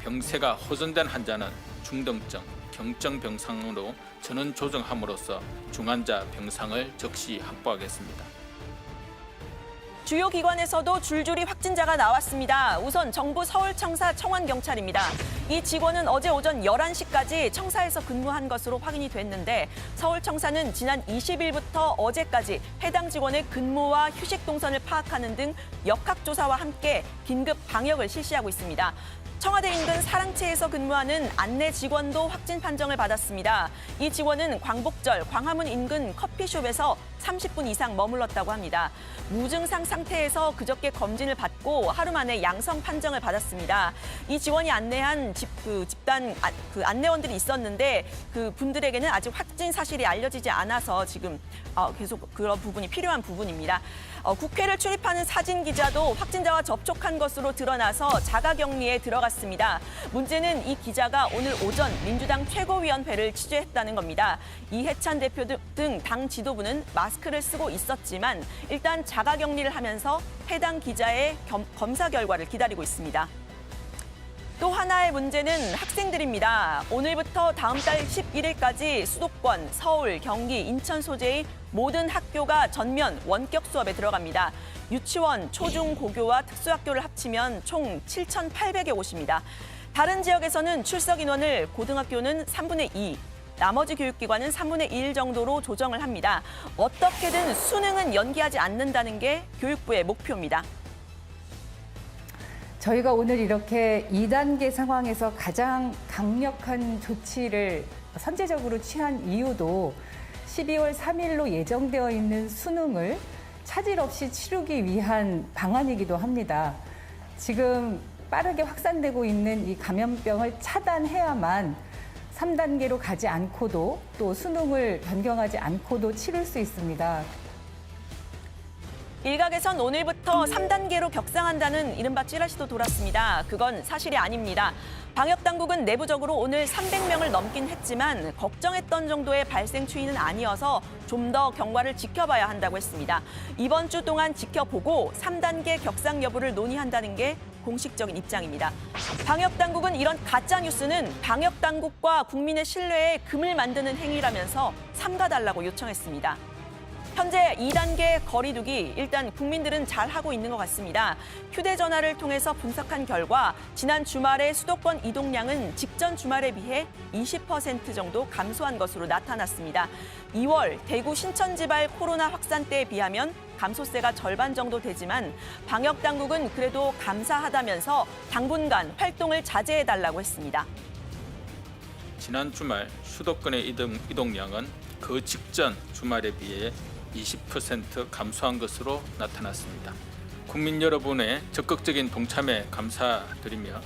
병세가 호전된 환자는 중등증, 경증 병상으로 전원 조정함으로써 중환자 병상을 즉시 확보하겠습니다. 주요 기관에서도 줄줄이 확진자가 나왔습니다. 우선 정부 서울청사 청원경찰입니다. 이 직원은 어제 오전 11시까지 청사에서 근무한 것으로 확인이 됐는데 서울청사는 지난 20일부터 어제까지 해당 직원의 근무와 휴식 동선을 파악하는 등 역학조사와 함께 긴급 방역을 실시하고 있습니다. 청와대 인근 사랑채에서 근무하는 안내 직원도 확진 판정을 받았습니다. 이 직원은 광복절 광화문 인근 커피숍에서 30분 이상 머물렀다고 합니다. 무증상 상태에서 그저께 검진을 받고 하루 만에 양성 판정을 받았습니다. 이 직원이 안내한 집단 안내원들이 있었는데 그 분들에게는 아직 확진 사실이 알려지지 않아서 지금 계속 그런 부분이 필요한 부분입니다. 국회를 출입하는 사진 기자도 확진자와 접촉한 것으로 드러나서 자가격리에 들어갔습니다. 문제는 이 기자가 오늘 오전 민주당 최고위원회를 취재했다는 겁니다. 이해찬 대표 등 당 지도부는 마스크를 쓰고 있었지만 일단 자가격리를 하면서 해당 기자의 검사 결과를 기다리고 있습니다. 또 하나의 문제는 학생들입니다. 오늘부터 다음 달 11일까지 수도권, 서울, 경기, 인천 소재의 모든 학교가 전면 원격 수업에 들어갑니다. 유치원, 초중, 고교와 특수학교를 합치면 총 7,800여 곳입니다. 다른 지역에서는 출석 인원을 고등학교는 3분의 2, 나머지 교육기관은 3분의 1 정도로 조정을 합니다. 어떻게든 수능은 연기하지 않는다는 게 교육부의 목표입니다. 저희가 오늘 이렇게 2단계 상황에서 가장 강력한 조치를 선제적으로 취한 이유도 12월 3일로 예정되어 있는 수능을 차질 없이 치르기 위한 방안이기도 합니다. 지금 빠르게 확산되고 있는 이 감염병을 차단해야만 3단계로 가지 않고도 또 수능을 변경하지 않고도 치를 수 있습니다. 일각에선 오늘부터 3단계로 격상한다는 이른바 찌라시도 돌았습니다. 그건 사실이 아닙니다. 방역당국은 내부적으로 오늘 300명을 넘긴 했지만 걱정했던 정도의 발생 추이는 아니어서 좀 더 경과를 지켜봐야 한다고 했습니다. 이번 주 동안 지켜보고 3단계 격상 여부를 논의한다는 게 공식적인 입장입니다. 방역당국은 이런 가짜뉴스는 방역당국과 국민의 신뢰에 금을 만드는 행위라면서 삼가달라고 요청했습니다. 현재 2단계 거리두기 일단 국민들은 잘하고 있는 것 같습니다. 휴대전화를 통해서 분석한 결과 지난 주말에 수도권 이동량은 직전 주말에 비해 20% 정도 감소한 것으로 나타났습니다. 2월 대구 신천 지발 코로나 확산 때에 비하면 감소세가 절반 정도 되지만 방역당국은 그래도 감사하다면서 당분간 활동을 자제해달라고 했습니다. 지난 주말 수도권의 이동량은 그 직전 주말에 비해 20% 감소한 것으로 나타났습니다. 국민 여러분의 적극적인 동참에 감사드리며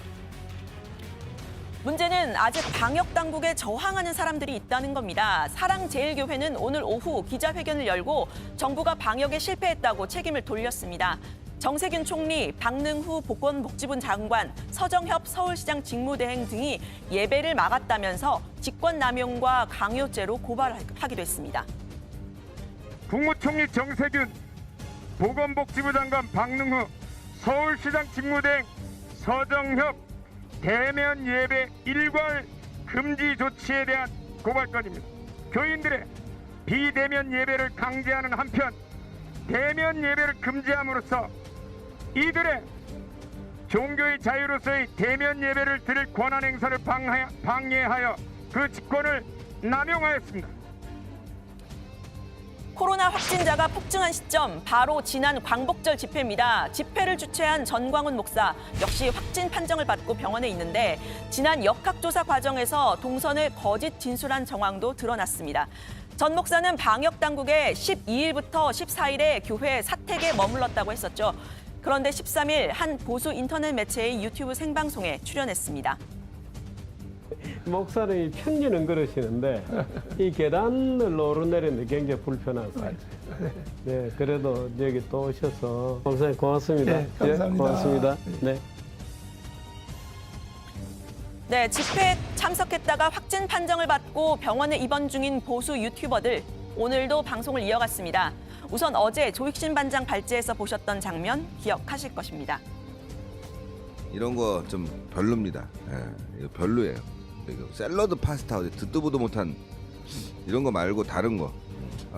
문제는 아직 방역당국에 저항하는 사람들이 있다는 겁니다. 사랑제일교회는 오늘 오후 기자회견을 열고 정부가 방역에 실패했다고 책임을 돌렸습니다. 정세균 총리, 박능후 보건복지부 장관, 서정협 서울시장 직무대행 등이 예배를 막았다면서 직권남용과 강요죄로 고발하기도 했습니다. 국무총리 정세균, 보건복지부 장관 박능후, 서울시장 직무대행 서정협 대면 예배 일괄 금지 조치에 대한 고발건입니다. 교인들의 비대면 예배를 강제하는 한편 대면 예배를 금지함으로써 이들의 종교의 자유로서의 대면 예배를 드릴 권한 행사를 방해하여 그 직권을 남용하였습니다. 코로나 확진자가 폭증한 시점 바로 지난 광복절 집회입니다. 집회를 주최한 전광훈 목사 역시 확진 판정을 받고 병원에 있는데 지난 역학조사 과정에서 동선을 거짓 진술한 정황도 드러났습니다. 전 목사는 방역당국에 12일부터 14일에 교회 사택에 머물렀다고 했었죠. 그런데 13일 한 보수 인터넷 매체의 유튜브 생방송에 출연했습니다. 목사님이 편지는 그러시는데 이 계단을 오르내리는데 굉장히 불편한 사이. 네, 그래도 여기 또 오셔서 목사님 고맙습니다. 네, 감사합니다. 네, 고맙습니다. 네. 네, 집회에 참석했다가 확진 판정을 받고 병원에 입원 중인 보수 유튜버들 오늘도 방송을 이어갔습니다. 우선 어제 조익신 반장 발제에서 보셨던 장면 기억하실 것입니다. 이런 거 좀 별로입니다. 예, 이거 별로예요. 이거 샐러드 파스타 듣도 보도 못한 이런 거 말고 다른 거.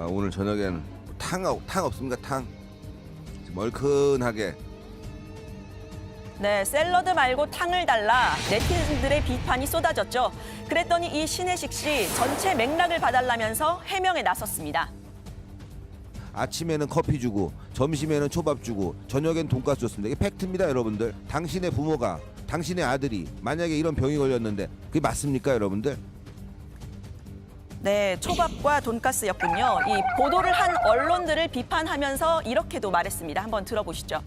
오늘 저녁에는 탕 없습니까? 탕 멀큰하게. 네, 샐러드 말고 탕을 달라 네티즌들의 비판이 쏟아졌죠. 그랬더니 이 신혜식 씨 전체 맥락을 봐달라면서 해명에 나섰습니다. 아침에는 커피 주고 점심에는 초밥 주고 저녁엔 돈가스 줬습니다. 이게 팩트입니다, 여러분들. 당신의 부모가, 당신의 아들이 만약에 이런 병이 걸렸는데 그게 맞습니까, 여러분들? 네, 초밥과 돈가스였군요. 이 보도를 한 언론들을 비판하면서 이렇게도 말했습니다. 한번 들어보시죠.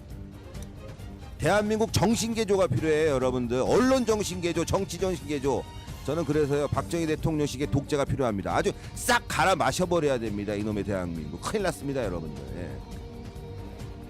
대한민국 정신개조가 필요해요, 여러분들. 언론 정신개조, 정치 정신개조. 저는 그래서요, 박정희 대통령식의 독재가 필요합니다. 아주 싹 갈아 마셔버려야 됩니다, 이놈의 대한민국. 큰일 났습니다, 여러분들. 예.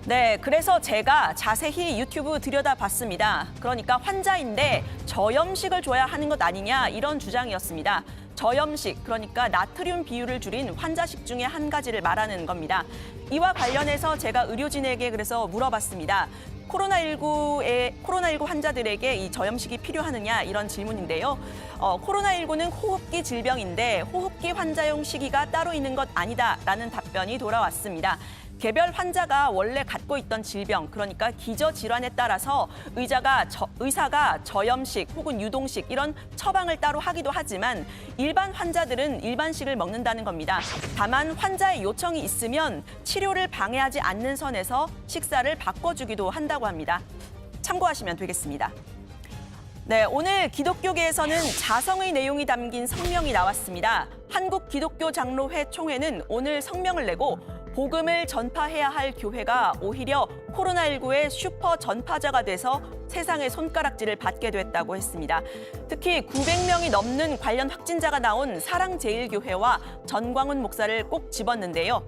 네, 그래서 제가 자세히 유튜브 들여다봤습니다. 그러니까 환자인데 저염식을 줘야 하는 것 아니냐 이런 주장이었습니다. 저염식, 그러니까 나트륨 비율을 줄인 환자식 중에 한 가지를 말하는 겁니다. 이와 관련해서 제가 의료진에게 그래서 물어봤습니다. 코로나19 환자들에게 이 저염식이 필요하느냐 이런 질문인데요. 코로나19는 호흡기 질병인데 호흡기 환자용 시기가 따로 있는 것 아니다라는 답변이 돌아왔습니다. 개별 환자가 원래 갖고 있던 질병, 그러니까 기저질환에 따라서 의사가 저염식 혹은 유동식 이런 처방을 따로 하기도 하지만 일반 환자들은 일반식을 먹는다는 겁니다. 다만 환자의 요청이 있으면 치료를 방해하지 않는 선에서 식사를 바꿔주기도 한다고 합니다. 참고하시면 되겠습니다. 네, 오늘 기독교계에서는 자성의 내용이 담긴 성명이 나왔습니다. 한국기독교장로회 총회는 오늘 성명을 내고 복음을 전파해야 할 교회가 오히려 코로나19의 슈퍼 전파자가 돼서 세상의 손가락질을 받게 됐다고 했습니다. 특히 900명이 넘는 관련 확진자가 나온 사랑제일교회와 전광훈 목사를 꼭 집었는데요.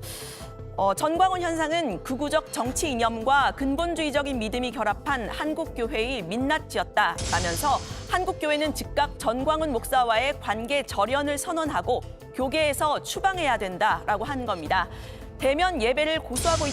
전광훈 현상은 극우적 정치 이념과 근본주의적인 믿음이 결합한 한국교회의 민낯이었다라면서 한국교회는 즉각 전광훈 목사와의 관계 절연을 선언하고 교계에서 추방해야 된다라고 한 겁니다. 대면 예배를 고수하고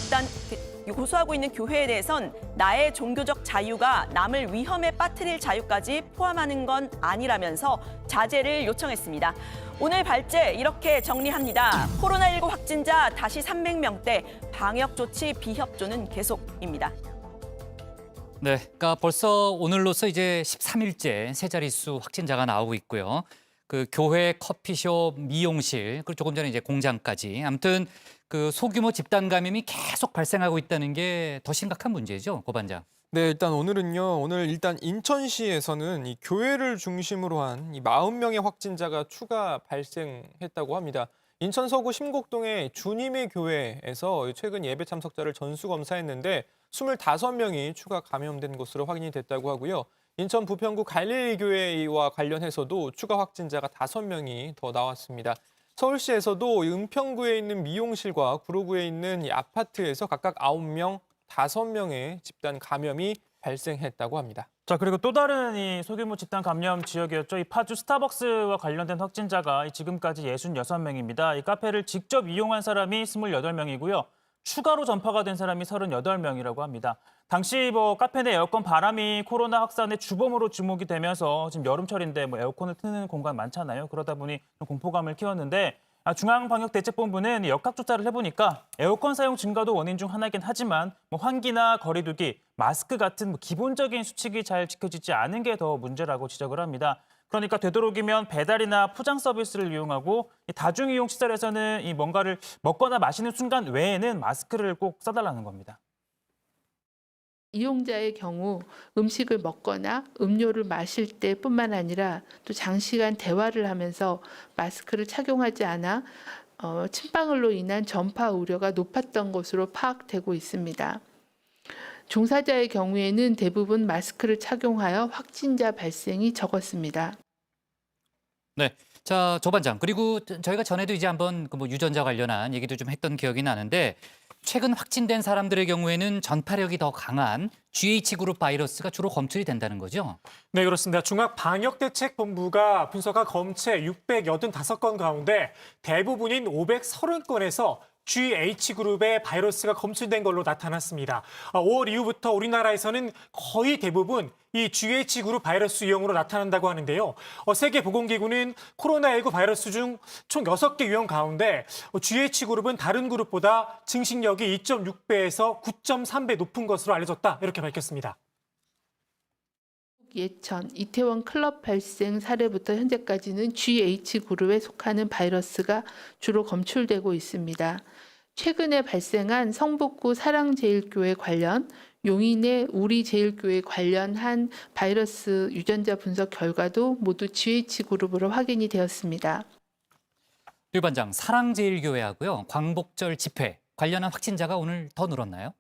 있는 교회에 대해선 나의 종교적 자유가 남을 위험에 빠뜨릴 자유까지 포함하는 건 아니라면서 자제를 요청했습니다. 오늘 발제 이렇게 정리합니다. 코로나19 확진자 다시 300명대, 방역 조치 비협조는 계속입니다. 네, 그러니까 벌써 오늘로써 이제 13일째 세 자릿수 확진자가 나오고 있고요. 그 교회, 커피숍, 미용실, 그리고 조금 전에 이제 공장까지. 아무튼 그 소규모 집단 감염이 계속 발생하고 있다는 게 더 심각한 문제죠, 고 반장. 네, 오늘 일단 인천시에서는 이 교회를 중심으로 한 이 40명의 확진자가 추가 발생했다고 합니다. 인천 서구 심곡동의 주님의 교회에서 최근 예배 참석자를 전수 검사했는데 25명이 추가 감염된 것으로 확인이 됐다고 하고요. 인천 부평구 갈릴리 교회와 관련해서도 추가 확진자가 5명이 더 나왔습니다. 서울시에서도 은평구에 있는 미용실과 구로구에 있는 이 아파트에서 각각 9명, 5명의 집단 감염이 발생했다고 합니다. 자, 그리고 또 다른 이 소규모 집단 감염 지역이었죠. 이 파주 스타벅스와 관련된 확진자가 지금까지 66명입니다. 이 카페를 직접 이용한 사람이 28명이고요. 추가로 전파가 된 사람이 38명이라고 합니다. 당시 카페 내 에어컨 바람이 코로나 확산의 주범으로 지목이 되면서 지금 여름철인데 에어컨을 트는 공간 많잖아요. 그러다 보니 좀 공포감을 키웠는데 중앙방역대책본부는 역학조사를 해보니까 에어컨 사용 증가도 원인 중 하나이긴 하지만 환기나 거리두기, 마스크 같은 기본적인 수칙이 잘 지켜지지 않은 게 더 문제라고 지적을 합니다. 그러니까 되도록이면 배달이나 포장 서비스를 이용하고 다중이용 시설에서는 이 뭔가를 먹거나 마시는 순간 외에는 마스크를 꼭 써달라는 겁니다. 이용자의 경우 음식을 먹거나 음료를 마실 때뿐만 아니라 또 장시간 대화를 하면서 마스크를 착용하지 않아 침방울로 인한 전파 우려가 높았던 것으로 파악되고 있습니다. 종사자의 경우에는 대부분 마스크를 착용하여 확진자 발생이 적었습니다. 네, 자, 조 반장. 그리고 저희가 전에도 이제 한번 유전자 관련한 얘기도 좀 했던 기억이 나는데 최근 확진된 사람들의 경우에는 전파력이 더 강한 GH그룹 바이러스가 주로 검출이 된다는 거죠? 네, 그렇습니다. 중앙방역대책본부가 분석한 검체 685건 가운데 대부분인 530건에서 GH그룹의 바이러스가 검출된 걸로 나타났습니다. 5월 이후부터 우리나라에서는 거의 대부분 이 GH그룹 바이러스 유형으로 나타난다고 하는데요. 세계보건기구는 코로나19 바이러스 중 총 6개 유형 가운데 GH그룹은 다른 그룹보다 증식력이 2.6배에서 9.3배 높은 것으로 알려졌다, 이렇게 밝혔습니다. 예천, 이태원 클럽 발생 사례부터 현재까지는 GH그룹에 속하는 바이러스가 주로 검출되고 있습니다. 최근에 발생한 성북구 사랑제일교회 관련, 용인의 우리제일교회 관련한 바이러스 유전자 분석 결과도 모두 GH그룹으로 확인이 되었습니다. 류 반장, 사랑제일교회하고요, 광복절 집회 관련한 확진자가 오늘 더 늘었나요?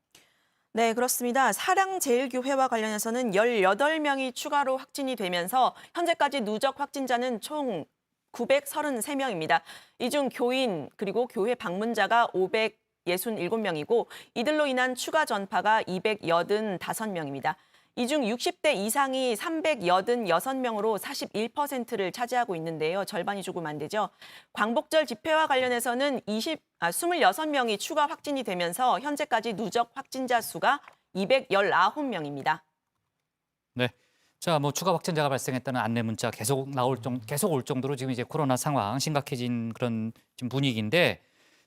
네, 그렇습니다. 사랑제일교회와 관련해서는 18명이 추가로 확진이 되면서 현재까지 누적 확진자는 총 933명입니다. 이 중 교인 그리고 교회 방문자가 567명이고 이들로 인한 추가 전파가 285명입니다. 이 중 60대 이상이 386명으로 41%를 차지하고 있는데요. 절반이 조금 안 되죠. 광복절 집회와 관련해서는 26명이 추가 확진이 되면서 현재까지 누적 확진자 수가 219명입니다. 네. 자, 추가 확진자가 발생했다는 안내 문자 계속 올 정도로 지금 이제 코로나 상황 심각해진 그런 지금 분위기인데,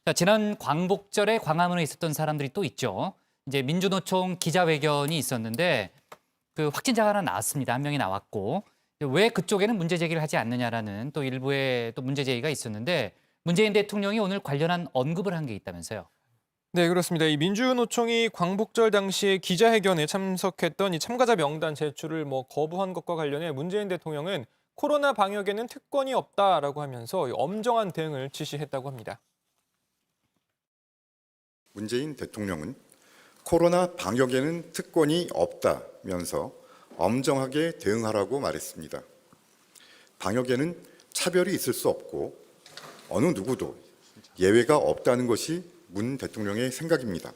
자, 지난 광복절에 광화문에 있었던 사람들이 또 있죠. 이제 민주노총 기자회견이 있었는데 그 확진자가 하나 나왔습니다. 한 명이 나왔고, 왜 그쪽에는 문제 제기를 하지 않느냐라는 또 일부의 또 문제 제기가 있었는데, 문재인 대통령이 오늘 관련한 언급을 한 게 있다면서요. 네, 그렇습니다. 이 민주노총이 광복절 당시에 기자회견에 참석했던 이 참가자 명단 제출을 거부한 것과 관련해 문재인 대통령은 코로나 방역에는 특권이 없다라고 하면서 엄정한 대응을 지시했다고 합니다. 문재인 대통령은 코로나 방역에는 특권이 없다면서 엄정하게 대응하라고 말했습니다. 방역에는 차별이 있을 수 없고 어느 누구도 예외가 없다는 것이 문 대통령의 생각입니다.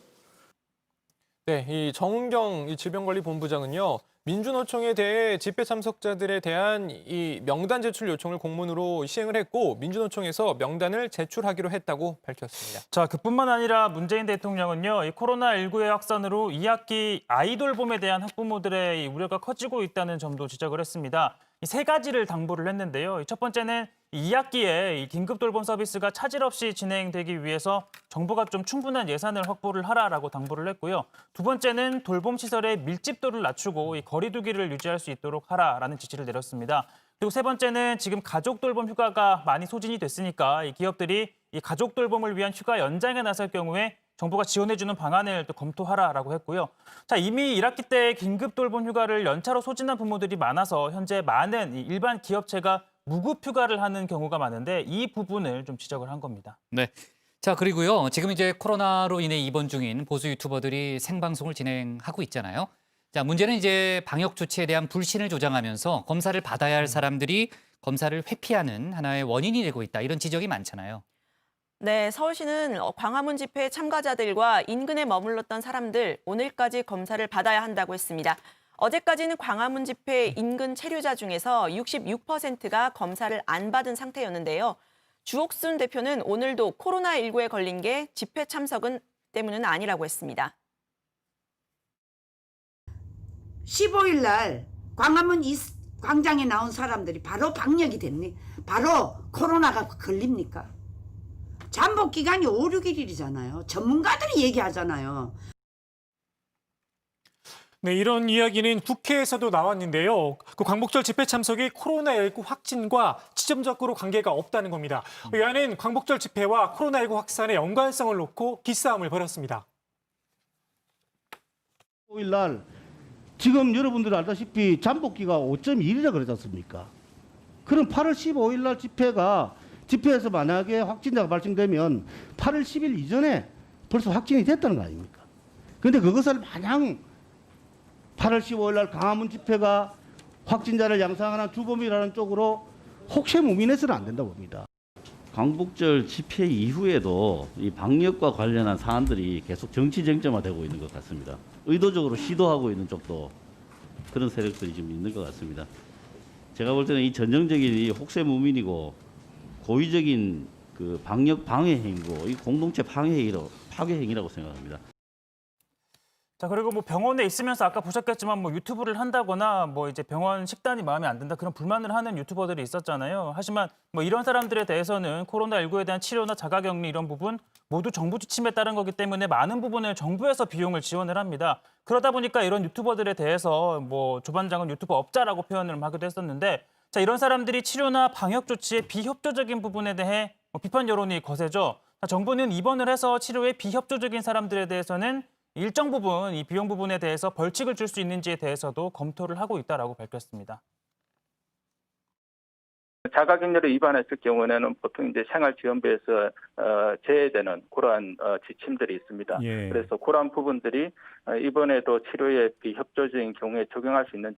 네, 이 정은경 질병관리본부장은요, 민주노총에 대해 집회 참석자들에 대한 이 명단 제출 요청을 공문으로 시행을 했고 민주노총에서 명단을 제출하기로 했다고 밝혔습니다. 자, 그뿐만 아니라 문재인 대통령은요, 이 코로나19의 확산으로 2학기 아이돌봄에 대한 학부모들의 이 우려가 커지고 있다는 점도 지적을 했습니다. 이 세 가지를 당부를 했는데요. 첫 번째는 2학기에 이 긴급 돌봄 서비스가 차질 없이 진행되기 위해서 정부가 좀 충분한 예산을 확보를 하라라고 당부를 했고요. 두 번째는 돌봄 시설의 밀집도를 낮추고 이 거리 두기를 유지할 수 있도록 하라라는 지시를 내렸습니다. 그리고 세 번째는 지금 가족 돌봄 휴가가 많이 소진이 됐으니까 이 기업들이 이 가족 돌봄을 위한 휴가 연장에 나설 경우에 정부가 지원해주는 방안을 또 검토하라라고 했고요. 자, 이미 1학기 때 긴급 돌봄 휴가를 연차로 소진한 부모들이 많아서 현재 많은 일반 기업체가 무급 휴가를 하는 경우가 많은데 이 부분을 좀 지적을 한 겁니다. 네. 자, 그리고요, 지금 이제 코로나로 인해 입원 중인 보수 유튜버들이 생방송을 진행하고 있잖아요. 자, 문제는 이제 방역 조치에 대한 불신을 조장하면서 검사를 받아야 할 사람들이 검사를 회피하는 하나의 원인이 되고 있다, 이런 지적이 많잖아요. 네, 서울시는 광화문 집회 참가자들과 인근에 머물렀던 사람들 오늘까지 검사를 받아야 한다고 했습니다. 어제까지는 광화문 집회 인근 체류자 중에서 66%가 검사를 안 받은 상태였는데요. 주옥순 대표는 오늘도 코로나19에 걸린 게 집회 참석은 때문은 아니라고 했습니다. 15일 날 광화문 광장에 나온 사람들이 바로 방역이 됐니? 바로 코로나가 걸립니까? 잠복 기간이 5, 6일이잖아요. 전문가들이 얘기하잖아요. 네, 이런 이야기는 국회에서도 나왔는데요. 그 광복절 집회 참석이 코로나19 확진과 직접적으로 관계가 없다는 겁니다. 의안은 광복절 집회와 코로나19 확산의 연관성을 놓고 기싸움을 벌였습니다. 5일 날 지금 여러분들 알다시피 잠복기가 5.1이라 그러지 않습니까? 그럼 8월 15일 날 집회에서 만약에 확진자가 발생되면 8월 10일 이전에 벌써 확진이 됐다는 거 아닙니까? 그런데 그것을 마냥 8월 15일 날 광화문 집회가 확진자를 양상하는 주범이라는 쪽으로 혹시무민해서는 안 된다고 봅니다. 광복절 집회 이후에도 이 방역과 관련한 사안들이 계속 정치 쟁점화되고 있는 것 같습니다. 의도적으로 시도하고 있는 쪽도 그런 세력들이 좀 있는 것 같습니다. 제가 볼 때는 이 전형적인 이 혹세무민이고 고의적인 그 방역 방해 행위고 이 공동체 파괴 행위라고 생각합니다. 자, 그리고 뭐 병원에 있으면서 아까 보셨겠지만 뭐 유튜브를 한다거나 뭐 이제 병원 식단이 마음에 안 든다 그런 불만을 하는 유튜버들이 있었잖아요. 하지만 뭐 이런 사람들에 대해서는 코로나19에 대한 치료나 자가격리 이런 부분 모두 정부 지침에 따른 거기 때문에 많은 부분을 정부에서 비용을 지원을 합니다. 그러다 보니까 이런 유튜버들에 대해서 뭐 조반장은 유튜버 업자라고 표현을 하기도 했었는데, 자, 이런 사람들이 치료나 방역 조치의 비협조적인 부분에 대해 비판 여론이 거세죠. 정부는 입원을 해서 치료에 비협조적인 사람들에 대해서는 일정 부분 이 비용 부분에 대해서 벌칙을 줄 수 있는지에 대해서도 검토를 하고 있다라고 밝혔습니다. 자가격리를 위반했을 경우에는 보통 이제 생활지원부에서 제외되는 그러한 지침들이 있습니다. 예. 그래서 그러한 부분들이 이번에도 치료에 비협조적인 경우에 적용할 수 있는.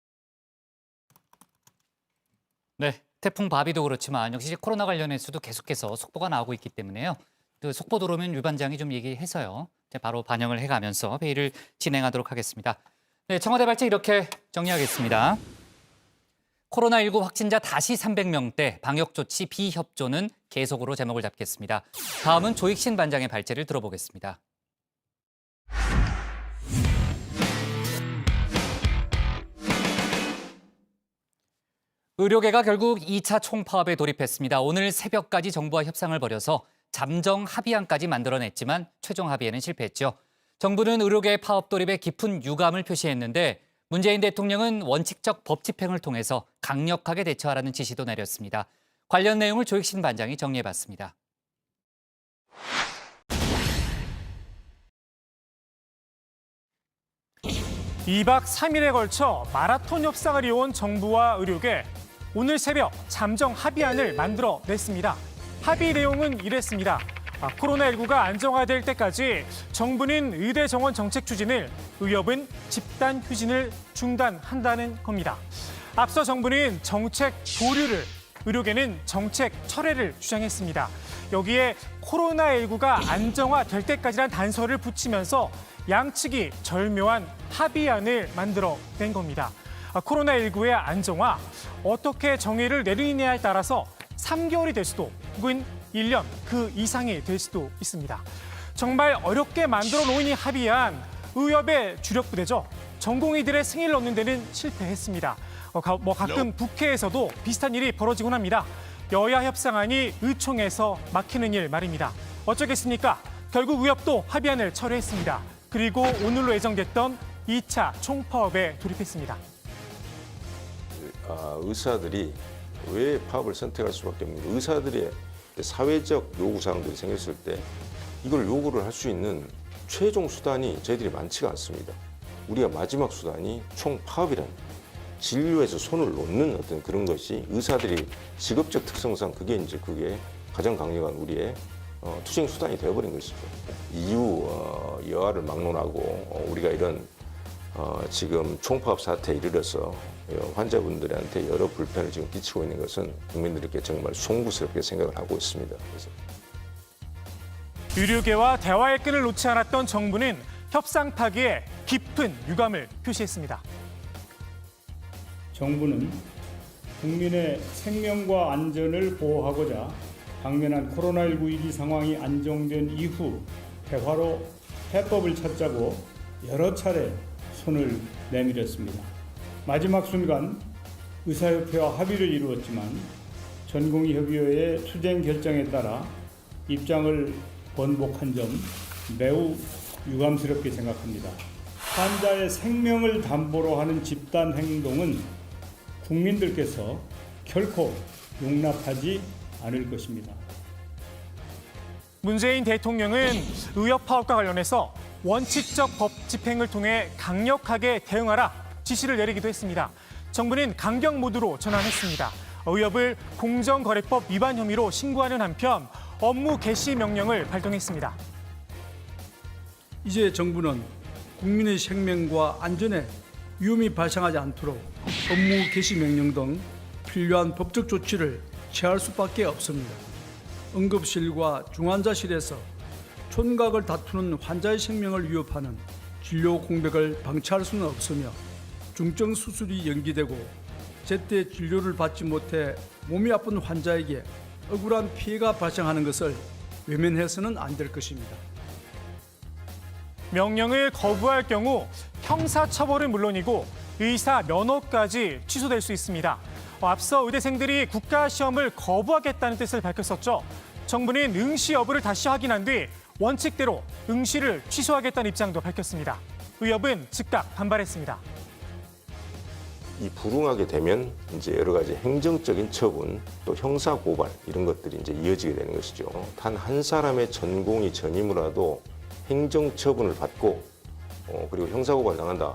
네, 태풍 바비도 그렇지만 역시 코로나 관련해서도 계속해서 속보가 나오고 있기 때문에요. 그 속보 들어오면 유반장이 좀 얘기해서요. 바로 반영을 해가면서 회의를 진행하도록 하겠습니다. 네, 청와대 발제 이렇게 정리하겠습니다. 코로나19 확진자 다시 300명대, 방역조치 비협조는 계속으로 제목을 잡겠습니다. 다음은 조익신 반장의 발제를 들어보겠습니다. 의료계가 결국 2차 총파업에 돌입했습니다. 오늘 새벽까지 정부와 협상을 벌여서 잠정 합의안까지 만들어냈지만 최종 합의에는 실패했죠. 정부는 의료계의 파업 돌입에 깊은 유감을 표시했는데 문재인 대통령은 원칙적 법 집행을 통해서 강력하게 대처하라는 지시도 내렸습니다. 관련 내용을 조익신 반장이 정리해봤습니다. (2박 3일에) 걸쳐 마라톤 협상을 이어온 정부와 의료계. 오늘 새벽 잠정 합의안을 만들어냈습니다. 합의 내용은 이랬습니다. 코로나19가 안정화될 때까지 정부는 의대 정원 정책 추진을, 의협은 집단 휴진을 중단한다는 겁니다. 앞서 정부는 정책 보류를, 의료계는 정책 철회를 주장했습니다. 여기에 코로나19가 안정화될 때까지란 단서를 붙이면서 양측이 절묘한 합의안을 만들어낸 겁니다. 코로나19의 안정화, 어떻게 정의를 내리느냐에 따라서 3개월이 될 수도 혹은 1년 그 이상이 될 수도 있습니다. 정말 어렵게 만들어 놓은 이 합의안, 의협의 주력 부대죠. 전공의들의 승인을 얻는 데는 실패했습니다. 가끔 국회에서도 비슷한 일이 벌어지곤 합니다. 여야 협상안이 의총에서 막히는 일 말입니다. 어쩌겠습니까? 결국 의협도 합의안을 철회했습니다. 그리고 오늘로 예정됐던 2차 총파업에 돌입했습니다. 의사들이 왜 파업을 선택할 수밖에 없는가? 의사들의 사회적 요구사항들이 생겼을 때 이걸 요구를 할 수 있는 최종 수단이 저희들이 많지가 않습니다. 우리가 마지막 수단이 총파업이라는, 진료에서 손을 놓는 어떤 그런 것이 의사들이 직업적 특성상 그게 가장 강력한 우리의 투쟁 수단이 되어버린 것이죠. 이후 여하를 막론하고 우리가 이런 지금 총파업 사태에 이르러서 환자분들한테 여러 불편을 지금 끼치고 있는 것은 국민들께 정말 송구스럽게 생각을 하고 있습니다. 그래서 의료계와 대화의 끈을 놓지 않았던 정부는 협상 파기에 깊은 유감을 표시했습니다. 정부는 국민의 생명과 안전을 보호하고자 당면한 코로나19 위기 상황이 안정된 이후 대화로 해법을 찾자고 여러 차례 손을 내밀었습니다. 마지막 순간 의사협회와 합의를 이루었지만 전공의협의회의 투쟁 결정에 따라 입장을 번복한 점 매우 유감스럽게 생각합니다. 환자의 생명을 담보로 하는 집단 행동은 국민들께서 결코 용납하지 않을 것입니다. 문재인 대통령은 의협 파업과 관련해서 원칙적 법 집행을 통해 강력하게 대응하라 지시를 내리기도 했습니다. 정부는 강경 모드로 전환했습니다. 의협을 공정거래법 위반 혐의로 신고하는 한편 업무 개시 명령을 발동했습니다. 이제 정부는 국민의 생명과 안전에 위험이 발생하지 않도록 업무 개시 명령 등 필요한 법적 조치를 취할 수밖에 없습니다. 응급실과 중환자실에서 촌각을 다투는 환자의 생명을 위협하는 진료 공백을 방치할 수는 없으며 중증 수술이 연기되고 제때 진료를 받지 못해 몸이 아픈 환자에게 억울한 피해가 발생하는 것을 외면해서는 안 될 것입니다. 명령을 거부할 경우 형사처벌은 물론이고 의사 면허까지 취소될 수 있습니다. 앞서 의대생들이 국가시험을 거부하겠다는 뜻을 밝혔었죠. 정부는 응시 여부를 다시 확인한 뒤 원칙대로 응시를 취소하겠다는 입장도 밝혔습니다. 의협은 즉각 반발했습니다. 이 불응하게 되면 이제 여러 가지 행정적인 처분 또 형사 고발 이런 것들이 이제 이어지게 되는 것이죠. 단 한 사람의 전공이 전임으로라도 행정 처분을 받고 그리고 형사 고발 당한다.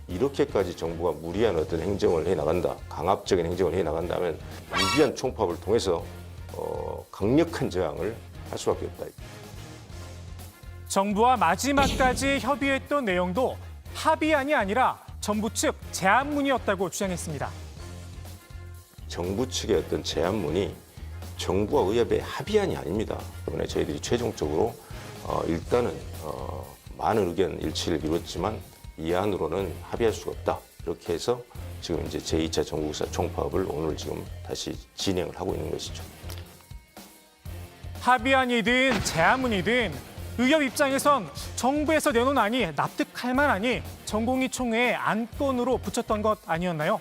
이렇게까지 정부가 무리한 어떤 행정을 해 나간다. 강압적인 행정을 해 나간다면 무기한 총파업을 통해서 강력한 저항을 할 수밖에 없다. 정부와 마지막까지 협의했던 내용도 합의안이 아니라 정부 측 제안문이었다고 주장했습니다. 정부 측의 어떤 제안문이 정부와 의협의 합의안이 아닙니다. 그러나 저희들이 최종적으로 일단은 많은 의견 일치를 이뤘지만 이 안으로는 합의할 수가 없다. 이렇게 해서 지금 이제 제2차 전국사 총파업을 오늘 지금 다시 진행을 하고 있는 것이죠. 합의안이든 제안문이든 의협 입장에선 정부에서 내놓은 안이 납득할 만하니 전공의총회의 안건으로 붙였던 것 아니었나요?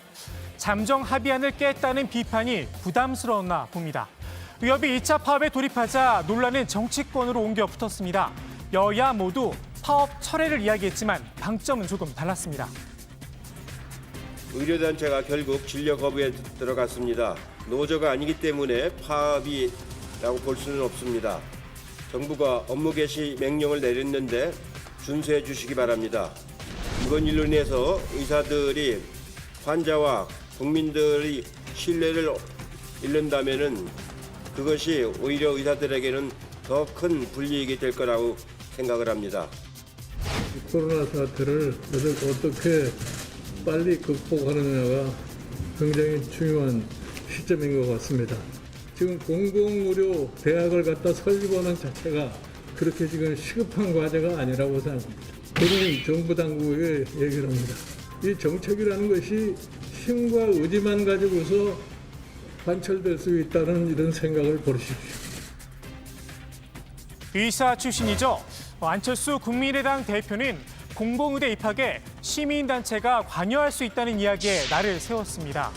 잠정 합의안을 깼다는 비판이 부담스러웠나 봅니다. 의협이 2차 파업에 돌입하자 논란은 정치권으로 옮겨 붙었습니다. 여야 모두 파업 철회를 이야기했지만 방점은 조금 달랐습니다. 의료단체가 결국 진료 거부에 들어갔습니다. 노조가 아니기 때문에 파업이라고 볼 수는 없습니다. 정부가 업무 개시 명령을 내렸는데 준수해 주시기 바랍니다. 이번 일로 인해서 의사들이 환자와 국민들의 신뢰를 잃는다면은 그것이 오히려 의사들에게는 더 큰 불이익이 될 거라고 생각을 합니다. 코로나 사태를 어떻게 빨리 극복하느냐가 굉장히 중요한 시점인 것 같습니다. 지금 공공의료 대학을 갖다 설립하는 자체가 그렇게 지금 시급한 과제가 아니라고 생각합니다. 저는 정부 당국에 얘기를 합니다. 이 정책이라는 것이 힘과 의지만 가지고서 관철될 수 있다는 이런 생각을 버리십시오. 의사 출신이죠. 안철수 국민의당 대표는 공공의대 입학에 시민단체가 관여할 수 있다는 이야기에 날을 세웠습니다.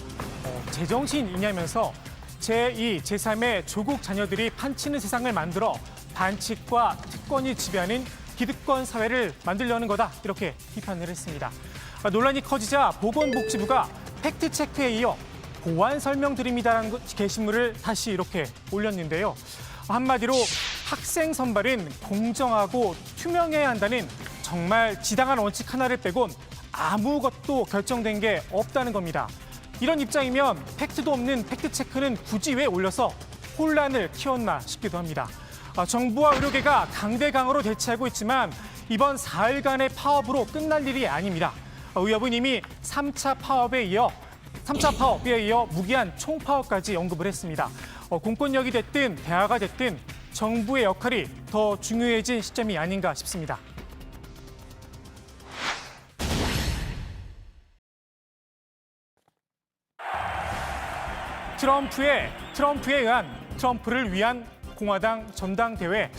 제정신이냐면서 제2, 제3의 조국 자녀들이 판치는 세상을 만들어 반칙과 특권이 지배하는 기득권 사회를 만들려는 거다. 이렇게 비판을 했습니다. 논란이 커지자 보건복지부가 팩트체크에 이어 보완 설명드립니다라는 게시물을 다시 이렇게 올렸는데요. 한마디로 학생 선발은 공정하고 투명해야 한다는 정말 지당한 원칙 하나를 빼곤 아무것도 결정된 게 없다는 겁니다. 이런 입장이면 팩트도 없는 팩트체크는 굳이 왜 올려서 혼란을 키웠나 싶기도 합니다. 정부와 의료계가 강대강으로 대치하고 있지만 이번 4일간의 파업으로 끝날 일이 아닙니다. 의협은 이미 3차 파업에 이어 무기한 총파업까지 언급을 했습니다. 공권력이 됐든 대화가 됐든 정부의 역할이 더 중요해진 시점이 아닌가 싶습니다. 트럼프에 의한 트럼프를 위한 공화당 전당대회.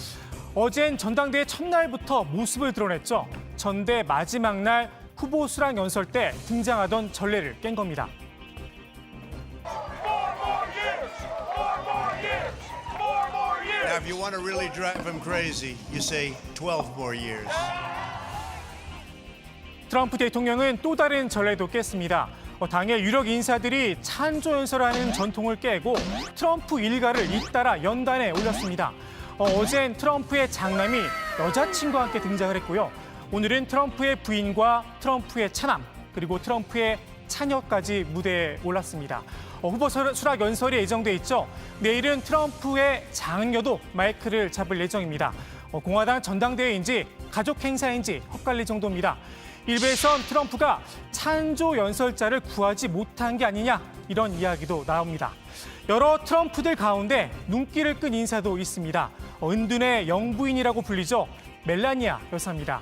어젠 전당대회 첫날부터 모습을 드러냈죠. 전대 마지막 날 후보 수락 연설 때 등장하던 전례를 깬 겁니다. Now, if you want to really drive him crazy, you say 12 more years. 트럼프 대통령은 또 다른 전례도 깼습니다. 당의 유력 인사들이 찬조 연설하는 전통을 깨고 트럼프 일가를 잇따라 연단에 올렸습니다. 어젠 트럼프의 장남이 여자친구와 함께 등장을 했고요. 오늘은 트럼프의 부인과 트럼프의 차남 그리고 트럼프의 차녀까지 무대에 올랐습니다. 후보 수락 연설이 예정돼 있죠. 내일은 트럼프의 장녀도 마이크를 잡을 예정입니다. 공화당 전당대회인지 가족 행사인지 헛갈릴 정도입니다. 일부에선 트럼프가 찬조 연설자를 구하지 못한 게 아니냐 이런 이야기도 나옵니다. 여러 트럼프들 가운데 눈길을 끈 인사도 있습니다. 은둔의 영부인이라고 불리죠. 멜라니아 여사입니다.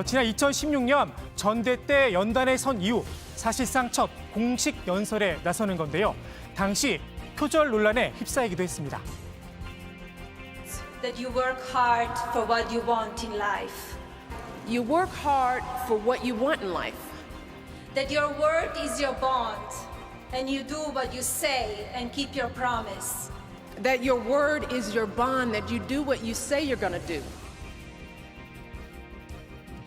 지난 2016년 전대 때 연단에 선 이후 사실상 첫 공식 연설에 나서는 건데요. 당시 표절 논란에 휩싸이기도 했습니다. That you work hard for what you want in life. You work hard for what you want in life. That your word is your bond, and you do what you say and keep your promise. That your word is your bond, that you do what you say you're going to do.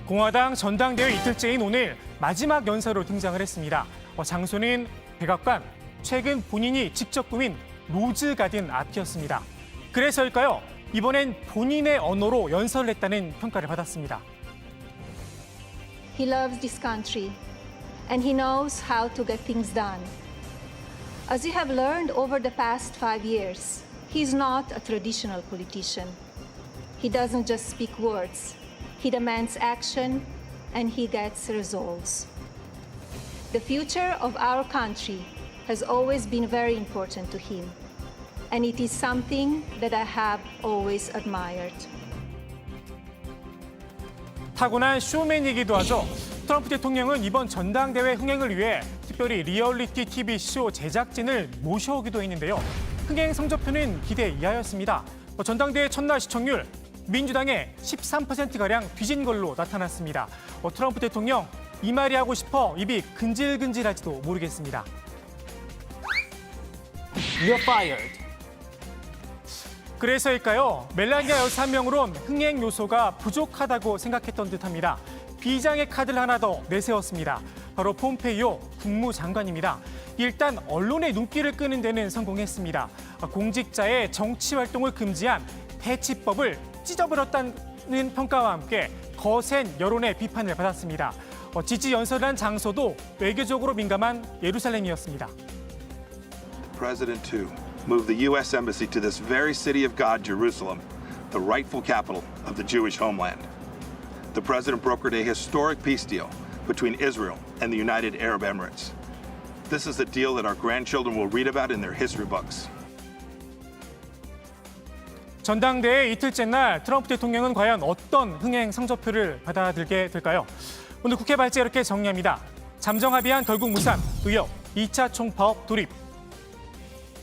공화당 전당대회 이틀째인 오늘 마지막 연설로 등장을 했습니다. 장소는 백악관, 최근 본인이 직접 꾸민 로즈 가든 앞이었습니다. 그래서일까요? 이번엔 본인의 언어로 연설을 했다는 평가를 받았습니다. He loves this country and he knows how to get things done. As you have learned over the past 5 years, he's not a traditional politician. He doesn't just speak words. He demands action and he gets results. The future of our country has always been very important to him, and it is something that I have always admired. 타고난 쇼맨이기도 하죠. 트럼프 대통령은 이번 전당대회 흥행을 위해 특별히 리얼리티 TV쇼 제작진을 모셔오기도 했는데요. 흥행 성적표는 기대 이하였습니다. 전당대회 첫날 시청률 민주당의 13%가량 뒤진 걸로 나타났습니다. 트럼프 대통령 이 말이 하고 싶어 입이 근질근질할지도 모르겠습니다. You're fired. 그래서일까요? 멜라니아 여사 한 명으론 흥행 요소가 부족하다고 생각했던 듯합니다. 비장의 카드를 하나 더 내세웠습니다. 바로 폼페이오 국무장관입니다. 일단 언론의 눈길을 끄는 데는 성공했습니다. 공직자의 정치 활동을 금지한 배치법을 찢어버렸다는 평가와 함께 거센 여론의 비판을 받았습니다. 지지 연설한 장소도 외교적으로 민감한 예루살렘이었습니다. President too moved the U.S. Embassy to this very city of God, Jerusalem, the rightful capital of the Jewish homeland. The president brokered a historic peace deal between Israel and the United Arab Emirates. This is a deal that our grandchildren will read about in their history books. 전당대회 이틀째 날 트럼프 대통령은 과연 어떤 흥행 성적표를 받아들게 될까요? 오늘 국회 발제 이렇게 정리합니다. 잠정 합의안 결국 무산, 의혹, 2차 총파업 돌입.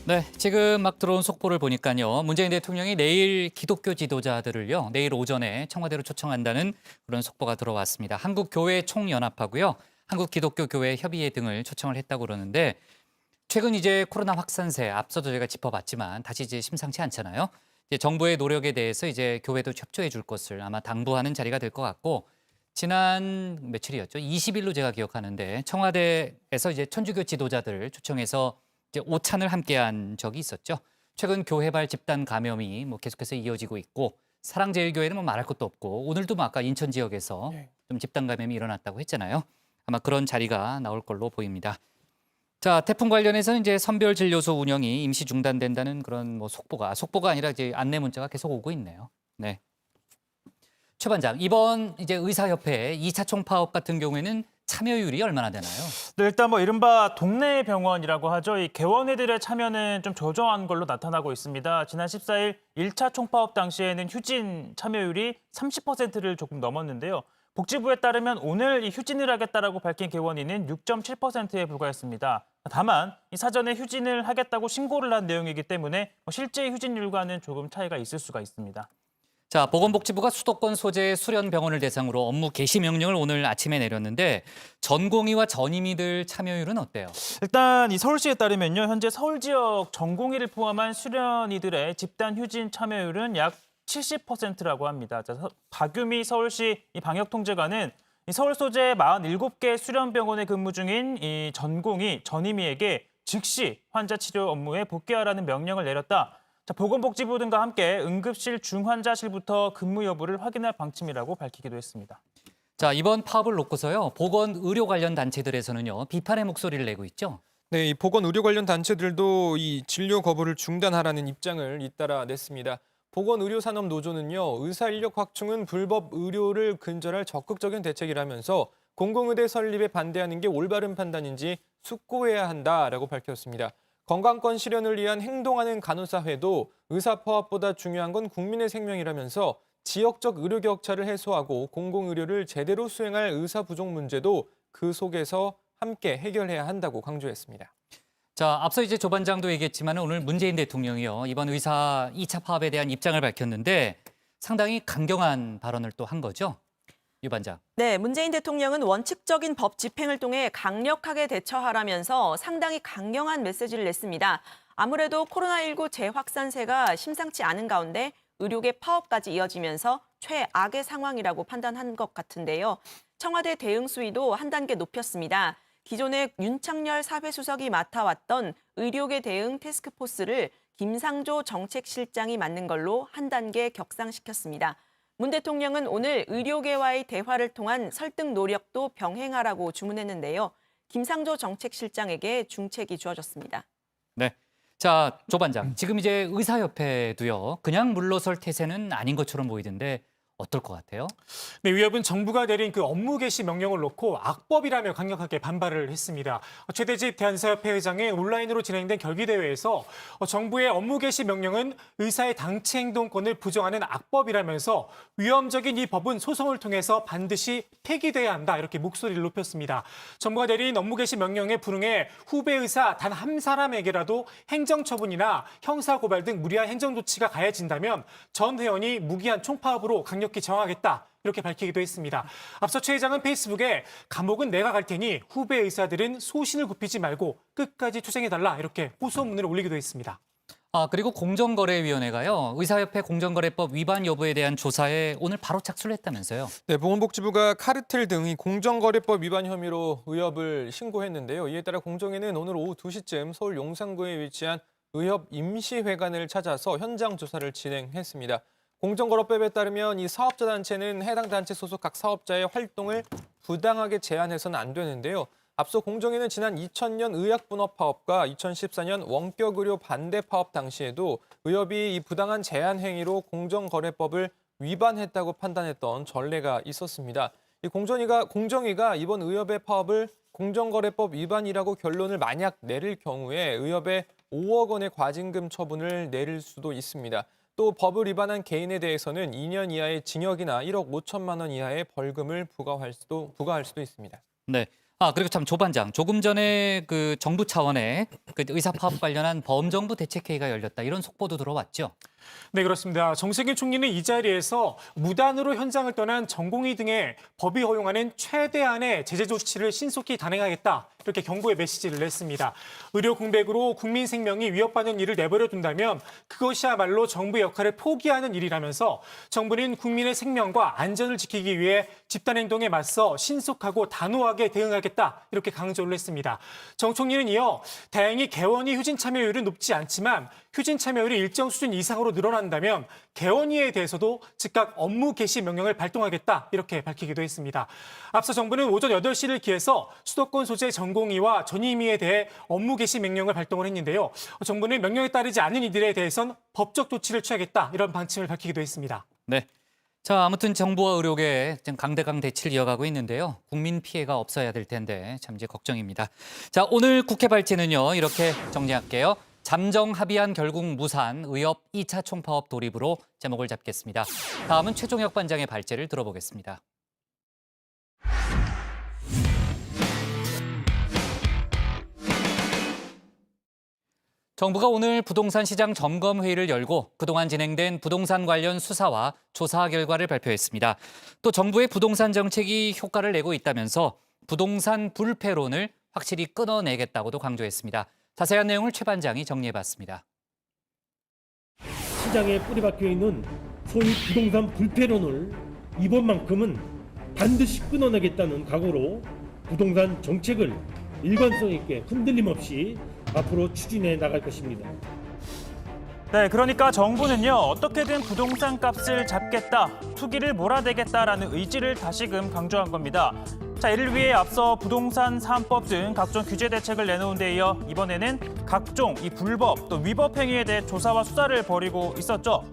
네, 지금 막 들어온 속보를 보니까요. 문재인 대통령이 내일 기독교 지도자들을요. 내일 오전에 청와대로 초청한다는 그런 속보가 들어왔습니다. 한국교회총연합하고요. 한국기독교교회 협의회 등을 초청을 했다고 그러는데 최근 이제 코로나 확산세 앞서도 제가 짚어봤지만 다시 이제 심상치 않잖아요. 이제 정부의 노력에 대해서 이제 교회도 협조해 줄 것을 아마 당부하는 자리가 될 것 같고 지난 며칠이었죠? 20일로 제가 기억하는데 청와대에서 이제 천주교 지도자들 초청해서 이제 오찬을 함께한 적이 있었죠. 최근 교회발 집단 감염이 뭐 계속해서 이어지고 있고 사랑제일교회는 뭐 말할 것도 없고 오늘도 뭐 아까 인천 지역에서 좀 집단 감염이 일어났다고 했잖아요. 아마 그런 자리가 나올 걸로 보입니다. 자, 태풍 관련해서는 이제 선별진료소 운영이 임시 중단된다는 그런 뭐 속보가 아니라 이제 안내 문자가 계속 오고 있네요. 네. 최 반장, 이번 이제 의사협회 2차 총파업 같은 경우에는 참여율이 얼마나 되나요? 네, 일단 뭐 이른바 동네 병원이라고 하죠. 이 개원의들의 참여는 좀 저조한 걸로 나타나고 있습니다. 지난 14일 1차 총파업 당시에는 휴진 참여율이 30%를 조금 넘었는데요. 복지부에 따르면 오늘 이 휴진을 하겠다라고 밝힌 개원의는 6.7%에 불과했습니다. 다만 이 사전에 휴진을 하겠다고 신고를 한 내용이기 때문에 실제 휴진율과는 조금 차이가 있을 수가 있습니다. 자, 보건복지부가 수도권 소재 수련병원을 대상으로 업무 개시 명령을 오늘 아침에 내렸는데 전공의와 전임의들 참여율은 어때요? 일단 이 서울시에 따르면요. 현재 서울 지역 전공의를 포함한 수련의들의 집단 휴진 참여율은 약 70%라고 합니다. 자, 박유미 서울시 이 방역통제관은 이 서울 소재 47개 수련병원에 근무 중인 이 전공의, 전임의에게 즉시 환자 치료 업무에 복귀하라는 명령을 내렸다. 자, 보건복지부 등과 함께 응급실 중환자실부터 근무 여부를 확인할 방침이라고 밝히기도 했습니다. 자, 이번 파업을 놓고서요. 보건 의료 관련 단체들에서는요. 비판의 목소리를 내고 있죠. 네, 이 보건 의료 관련 단체들도 이 진료 거부를 중단하라는 입장을 잇따라 냈습니다. 보건의료산업노조는요. 의사 인력 확충은 불법 의료를 근절할 적극적인 대책이라면서 공공의대 설립에 반대하는 게 올바른 판단인지 숙고해야 한다라고 밝혔습니다. 건강권 실현을 위한 행동하는 간호사회도 의사 파업보다 중요한 건 국민의 생명이라면서 지역적 의료 격차를 해소하고 공공의료를 제대로 수행할 의사 부족 문제도 그 속에서 함께 해결해야 한다고 강조했습니다. 자, 앞서 이제 조 반장도 얘기했지만 오늘 문재인 대통령이요. 이번 의사 2차 파업에 대한 입장을 밝혔는데 상당히 강경한 발언을 또 한 거죠. 유 반장. 네, 문재인 대통령은 원칙적인 법 집행을 통해 강력하게 대처하라면서 상당히 강경한 메시지를 냈습니다. 아무래도 코로나19 재확산세가 심상치 않은 가운데 의료계 파업까지 이어지면서 최악의 상황이라고 판단한 것 같은데요. 청와대 대응 수위도 한 단계 높였습니다. 기존에 윤창열 사회수석이 맡아왔던 의료계 대응 태스크포스를 김상조 정책실장이 맡는 걸로 한 단계 격상시켰습니다. 문 대통령은 오늘 의료계와의 대화를 통한 설득 노력도 병행하라고 주문했는데요. 김상조 정책실장에게 중책이 주어졌습니다. 네. 자, 조 반장. 지금 이제 의사협회도요. 그냥 물러설 태세는 아닌 것처럼 보이던데 어떨 것 같아요? 네, 위협은 정부가 내린 그 업무 개시 명령을 놓고 악법이라며 강력하게 반발을 했습니다. 최대집 대한의사협회 회장은 온라인으로 진행된 결기대회에서 정부의 업무 개시 명령은 의사의 당치 행동권을 부정하는 악법이라면서 위헌적인 이 법은 소송을 통해서 반드시 폐기돼야 한다 이렇게 목소리를 높였습니다. 정부가 내린 업무 개시 명령에 불응해 후배 의사 단 한 사람에게라도 행정처분이나 형사고발 등 무리한 행정조치가 가해진다면 전 회원이 무기한 총파업으로 강력히 저항하겠다 이렇게 밝히기도 했습니다. 앞서 최 회장은 페이스북에 감옥은 내가 갈 테니 후배 의사들은 소신을 굽히지 말고 끝까지 투쟁해달라 이렇게 호소문을 올리기도 했습니다. 그리고 공정거래위원회가요. 의사협회 공정거래법 위반 여부에 대한 조사에 오늘 바로 착수를 했다면서요. 네, 보건복지부가 카르텔 등 이 공정거래법 위반 혐의로 의협을 신고했는데요. 이에 따라 공정위는 오늘 오후 2시쯤 서울 용산구에 위치한 의협 임시회관을 찾아서 현장 조사를 진행했습니다. 공정거래법에 따르면 이 사업자 단체는 해당 단체 소속 각 사업자의 활동을 부당하게 제한해서는 안 되는데요. 앞서 공정위는 지난 2000년 의약분업 파업과 2014년 원격의료 반대 파업 당시에도 의협이 이 부당한 제한 행위로 공정거래법을 위반했다고 판단했던 전례가 있었습니다. 이 공정위가 이번 의협의 파업을 공정거래법 위반이라고 결론을 만약 내릴 경우에 의협에 5억 원의 과징금 처분을 내릴 수도 있습니다. 또 법을 위반한 개인에 대해서는 2년 이하의 징역이나 1억 5천만 원 이하의 벌금을 부과할 수도 있습니다. 네. 그리고 참 조 반장, 조금 전에 그 정부 차원의 그 의사 파업 관련한 범정부 대책회의가 열렸다 이런 속보도 들어왔죠. 네, 그렇습니다. 정세균 총리는 이 자리에서 무단으로 현장을 떠난 전공의 등의 법이 허용하는 최대한의 제재 조치를 신속히 단행하겠다 이렇게 경고의 메시지를 냈습니다. 의료 공백으로 국민 생명이 위협받는 일을 내버려 둔다면 그것이야말로 정부의 역할을 포기하는 일이라면서 정부는 국민의 생명과 안전을 지키기 위해 집단 행동에 맞서 신속하고 단호하게 대응하겠다 이렇게 강조를 했습니다. 정 총리는 이어 다행히 개원이 휴진 참여율은 높지 않지만 휴진 참여율이 일정 수준 이상으로 늘어난다면 개원위에 대해서도 즉각 업무 개시 명령을 발동하겠다 이렇게 밝히기도 했습니다. 앞서 정부는 오전 8시를 기해서 수도권 소재 전공의와 전임의에 대해 업무 개시 명령을 발동을 했는데요. 정부는 명령에 따르지 않는 이들에 대해선 법적 조치를 취하겠다 이런 방침을 밝히기도 했습니다. 네. 자, 아무튼 정부와 의료계 강대강 대치를 이어가고 있는데요. 국민 피해가 없어야 될 텐데 참 이제 걱정입니다. 자, 오늘 국회 발제는요. 이렇게 정리할게요. 잠정 합의안 결국 무산, 의협 2차 총파업 돌입으로 제목을 잡겠습니다. 다음은 최종혁 반장의 발제를 들어보겠습니다. 정부가 오늘 부동산 시장 점검 회의를 열고 그동안 진행된 부동산 관련 수사와 조사 결과를 발표했습니다. 또 정부의 부동산 정책이 효과를 내고 있다면서 부동산 불패론을 확실히 끊어내겠다고도 강조했습니다. 자세한 내용을 최 반장이 정리해봤습니다. 시장에 뿌리박혀 있는 소위 부동산 불패론을 이번만큼은 반드시 끊어내겠다는 각오로 부동산 정책을 일관성 있게 흔들림 없이 앞으로 추진해 나갈 것입니다. 네, 그러니까 정부는요, 어떻게든 부동산 값을 잡겠다, 투기를 몰아내겠다라는 의지를 다시금 강조한 겁니다. 자, 이를 위해 앞서 부동산 3법 등 각종 규제 대책을 내놓은 데 이어 이번에는 각종 이 불법 또 위법 행위에 대해 조사와 수사를 벌이고 있었죠.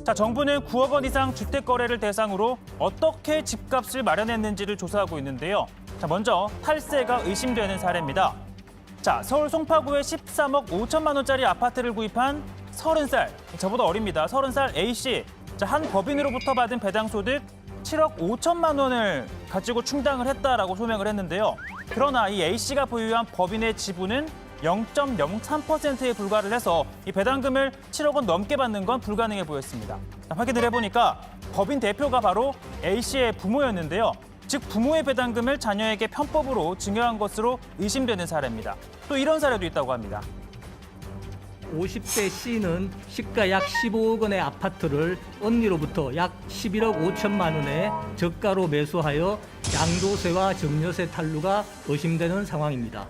자, 정부는 9억 원 이상 주택 거래를 대상으로 어떻게 집값을 마련했는지를 조사하고 있는데요. 자, 먼저 탈세가 의심되는 사례입니다. 자, 서울 송파구에 13억 5천만 원짜리 아파트를 구입한 30살, 저보다 어립니다. 30살 A씨, 자, 한 법인으로부터 받은 배당소득 7억 5천만 원을 가지고 충당을 했다라고 소명을 했는데요. 그러나 이 A씨가 보유한 법인의 지분은 0.03%에 불과를 해서 이 배당금을 7억 원 넘게 받는 건 불가능해 보였습니다. 확인을 해보니까 법인 대표가 바로 A씨의 부모였는데요. 즉 부모의 배당금을 자녀에게 편법으로 증여한 것으로 의심되는 사례입니다. 또 이런 사례도 있다고 합니다. 50대 C는 시가 약 15억 원의 아파트를 언니로부터 약 11억 5천만 원에 저가로 매수하여 양도세와 증여세 탈루가 의심되는 상황입니다.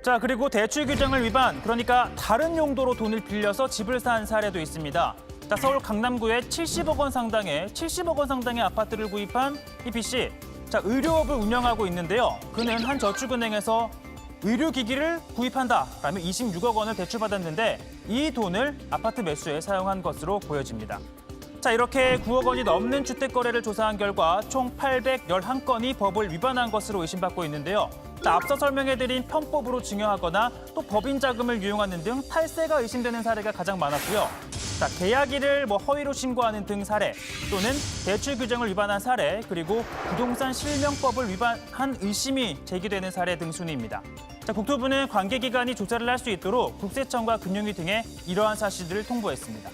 자, 그리고 대출 규정을 위반, 그러니까 다른 용도로 돈을 빌려서 집을 산 사례도 있습니다. 자, 서울 강남구에 70억 원 상당의 아파트를 구입한 이 B씨. 자, 의료업을 운영하고 있는데요. 그는 한 저축은행에서 의료기기를 구입한다라며 26억 원을 대출받았는데 이 돈을 아파트 매수에 사용한 것으로 보여집니다. 자, 이렇게 9억 원이 넘는 주택 거래를 조사한 결과 총 811건이 법을 위반한 것으로 의심받고 있는데요. 자, 앞서 설명해드린 편법으로 증여하거나 또 법인 자금을 유용하는 등 탈세가 의심되는 사례가 가장 많았고요. 자, 계약일을 허위로 신고하는 등 사례, 또는 대출 규정을 위반한 사례, 그리고 부동산 실명법을 위반한 의심이 제기되는 사례 등 순위입니다. 자, 국토부는 관계기관이 조사를 할 수 있도록 국세청과 금융위 등에 이러한 사실들을 통보했습니다.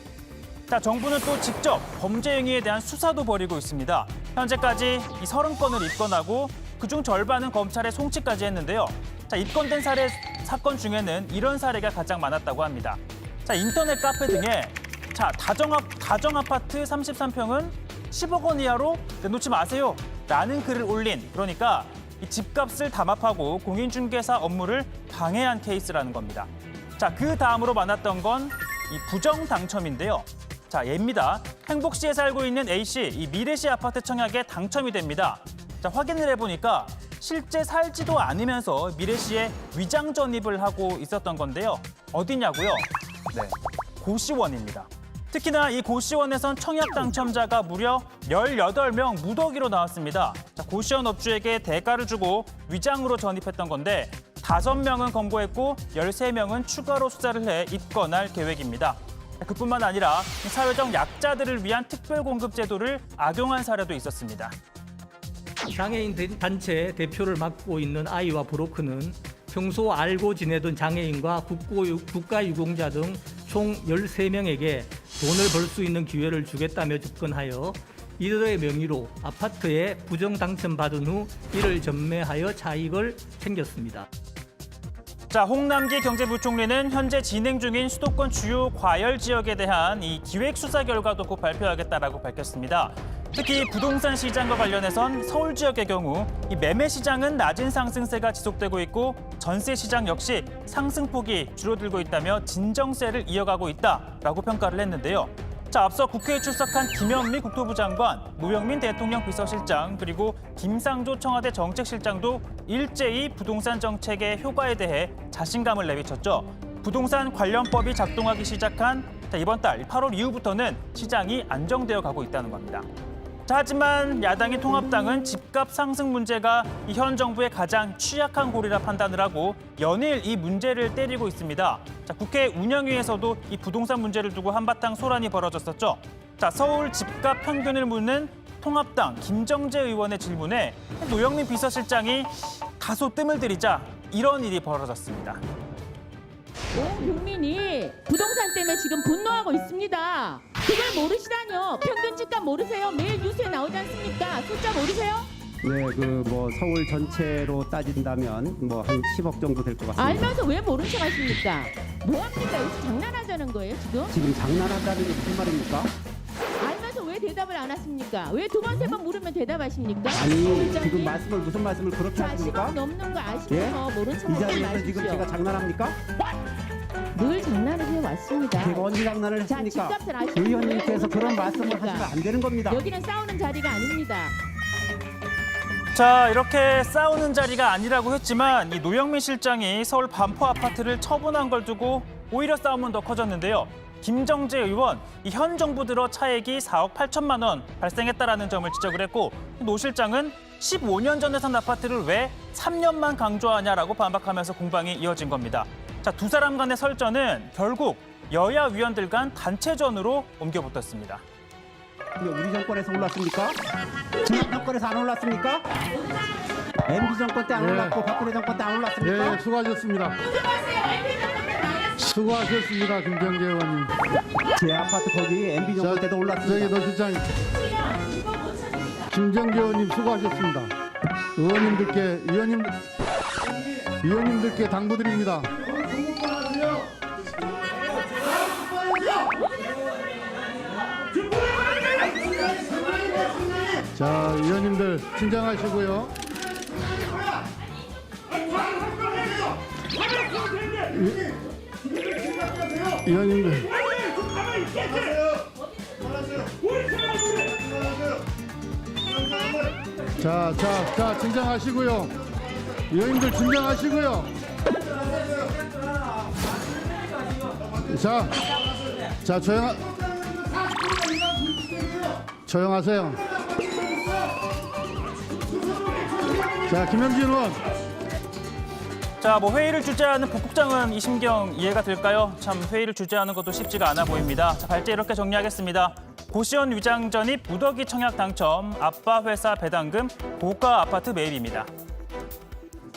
자, 정부는 또 직접 범죄 행위에 대한 수사도 벌이고 있습니다. 현재까지 이 30건을 입건하고 그중 절반은 검찰에 송치까지 했는데요. 자, 입건된 사건 중에는 이런 사례가 가장 많았다고 합니다. 자, 인터넷 카페 등에 다정 아파트 33평은 10억 원 이하로 내놓지 마세요 라는 글을 올린, 그러니까 이 집값을 담합하고 공인중개사 업무를 방해한 케이스라는 겁니다. 자, 그 다음으로 많았던 건 이 부정 당첨인데요. 자, 예입니다. 행복시에 살고 있는 A씨, 이 미래시 아파트 청약에 당첨이 됩니다. 자, 확인을 해보니까 실제 살지도 않으면서 미래시에 위장 전입을 하고 있었던 건데요. 어디냐고요? 네, 고시원입니다. 특히나 이 고시원에선 청약 당첨자가 무려 18명 무더기로 나왔습니다. 자, 고시원 업주에게 대가를 주고 위장으로 전입했던 건데 5명은 검거했고 13명은 추가로 수사를 해 입건할 계획입니다. 그뿐만 아니라 사회적 약자들을 위한 특별공급 제도를 악용한 사례도 있었습니다. 장애인 단체 대표를 맡고 있는 아이와 브로커는 평소 알고 지내던 장애인과 국가유공자 등 총 13명에게 돈을 벌 수 있는 기회를 주겠다며 접근하여 이들의 명의로 아파트에 부정 당첨받은 후 이를 전매하여 차익을 챙겼습니다. 자, 홍남기 경제부총리는 현재 진행 중인 수도권 주요 과열 지역에 대한 이 기획 수사 결과도 곧 발표하겠다라고 밝혔습니다. 특히 부동산 시장과 관련해선 서울 지역의 경우 이 매매 시장은 낮은 상승세가 지속되고 있고 전세 시장 역시 상승폭이 줄어들고 있다며 진정세를 이어가고 있다라고 평가를 했는데요. 자, 앞서 국회에 출석한 김현미 국토부 장관, 노영민 대통령 비서실장, 그리고 김상조 청와대 정책실장도 일제히 부동산 정책의 효과에 대해 자신감을 내비쳤죠. 부동산 관련법이 작동하기 시작한 이번 달 8월 이후부터는 시장이 안정되어 가고 있다는 겁니다. 자, 하지만 야당인 통합당은 집값 상승 문제가 이 현 정부의 가장 취약한 골이라 판단을 하고 연일 이 문제를 때리고 있습니다. 자, 국회 운영위에서도 이 부동산 문제를 두고 한바탕 소란이 벌어졌었죠. 자, 서울 집값 평균을 묻는 통합당 김정재 의원의 질문에 노영민 비서실장이 다소 뜸을 들이자 이런 일이 벌어졌습니다. 온 국민이 부동산 때문에 지금 분노하고 있습니다. 그걸 모르시다뇨. 평균 집값 모르세요? 매일 뉴스에 나오지 않습니까? 숫자 모르세요? 네, 서울 전체로 따진다면 한 10억 정도 될 것 같습니다. 알면서 왜 모른 척 하십니까? 뭐합니까? 여기서 장난하자는 거예요, 지금? 지금 장난한다는 게 무슨 말입니까? 알면서 왜 대답을 안 하십니까? 왜 두 번, 세 번 물으면 대답하십니까? 아니, 지금 무슨 말씀을 그렇게 하십니까? 10억 넘는 거 아시면서 모른 척 이 하지 자리에서 마십시오. 지금 제가 장난합니까? 늘 장난을 해왔습니다. 제가 언제 장난을 자, 했습니까? 집값을 아시면 의원님께서 왜 그런 모른 척 말씀을 하십니까? 하시면 안 되는 겁니다. 여기는 싸우는 자리가 아닙니다. 자, 이렇게 싸우는 자리가 아니라고 했지만 이 노영민 실장이 서울 반포 아파트를 처분한 걸 두고 오히려 싸움은 더 커졌는데요. 김정재 의원, 이 현 정부 들어 차액이 4억 8천만 원 발생했다라는 점을 지적을 했고 노 실장은 15년 전에 산 아파트를 왜 3년만 강조하냐라고 반박하면서 공방이 이어진 겁니다. 자, 두 사람 간의 설전은 결국 여야 위원들 간 단체전으로 옮겨붙었습니다. 이게 우리 정권에서 올랐습니까? 지난 정권에서 안 올랐습니까? MB 정권 때 안 올랐고 박근혜 정권 때 안 올랐습니까? 예, 수고하셨습니다. 수고하셨습니다, 김정재 의원님. 제 아파트 거기 MB 정권 때도 올랐습니다. 저기 노실장 김정재 의원님 수고하셨습니다. 의원님들께 당부드립니다. 자, 의원님들 진정하시고요. 의원님들. 자, 진정하시고요. 의원님들 진정하시고요. 자, 조용하세요. 자, 김영진 의원. 자, 회의를 주재하는 부국장은 이심경 이해가 될까요? 참 회의를 주재하는 것도 쉽지가 않아 보입니다. 자, 발제 이렇게 정리하겠습니다. 고시원 위장 전입 무더기 청약 당첨, 아빠 회사 배당금, 고가 아파트 매입입니다.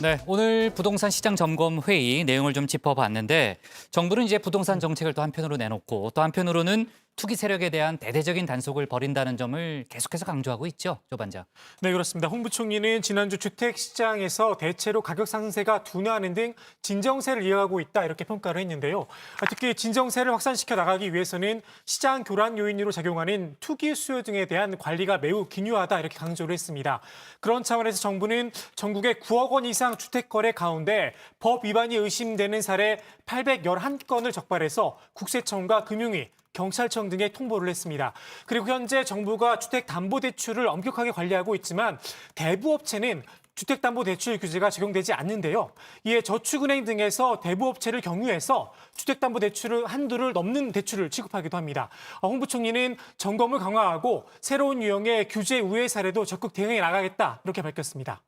네, 오늘 부동산 시장 점검 회의 내용을 좀 짚어봤는데 정부는 이제 부동산 정책을 또 한편으로 내놓고 또 한편으로는 투기 세력에 대한 대대적인 단속을 벌인다는 점을 계속해서 강조하고 있죠, 조 반장. 네, 그렇습니다. 홍 부총리는 지난주 주택시장에서 대체로 가격 상승세가 둔화하는 등 진정세를 이어가고 있다 이렇게 평가를 했는데요. 특히 진정세를 확산시켜 나가기 위해서는 시장 교란 요인으로 작용하는 투기 수요 등에 대한 관리가 매우 기묘하다 이렇게 강조를 했습니다. 그런 차원에서 정부는 전국의 9억 원 이상 주택 거래 가운데 법 위반이 의심되는 사례 811건을 적발해서 국세청과 금융위, 경찰청 등에 통보를 했습니다. 그리고 현재 정부가 주택담보대출을 엄격하게 관리하고 있지만 대부업체는 주택담보대출 규제가 적용되지 않는데요. 이에 저축은행 등에서 대부업체를 경유해서 주택담보대출을 한도를 넘는 대출을 취급하기도 합니다. 홍 부총리는 점검을 강화하고 새로운 유형의 규제 우회 사례도 적극 대응해 나가겠다 이렇게 밝혔습니다.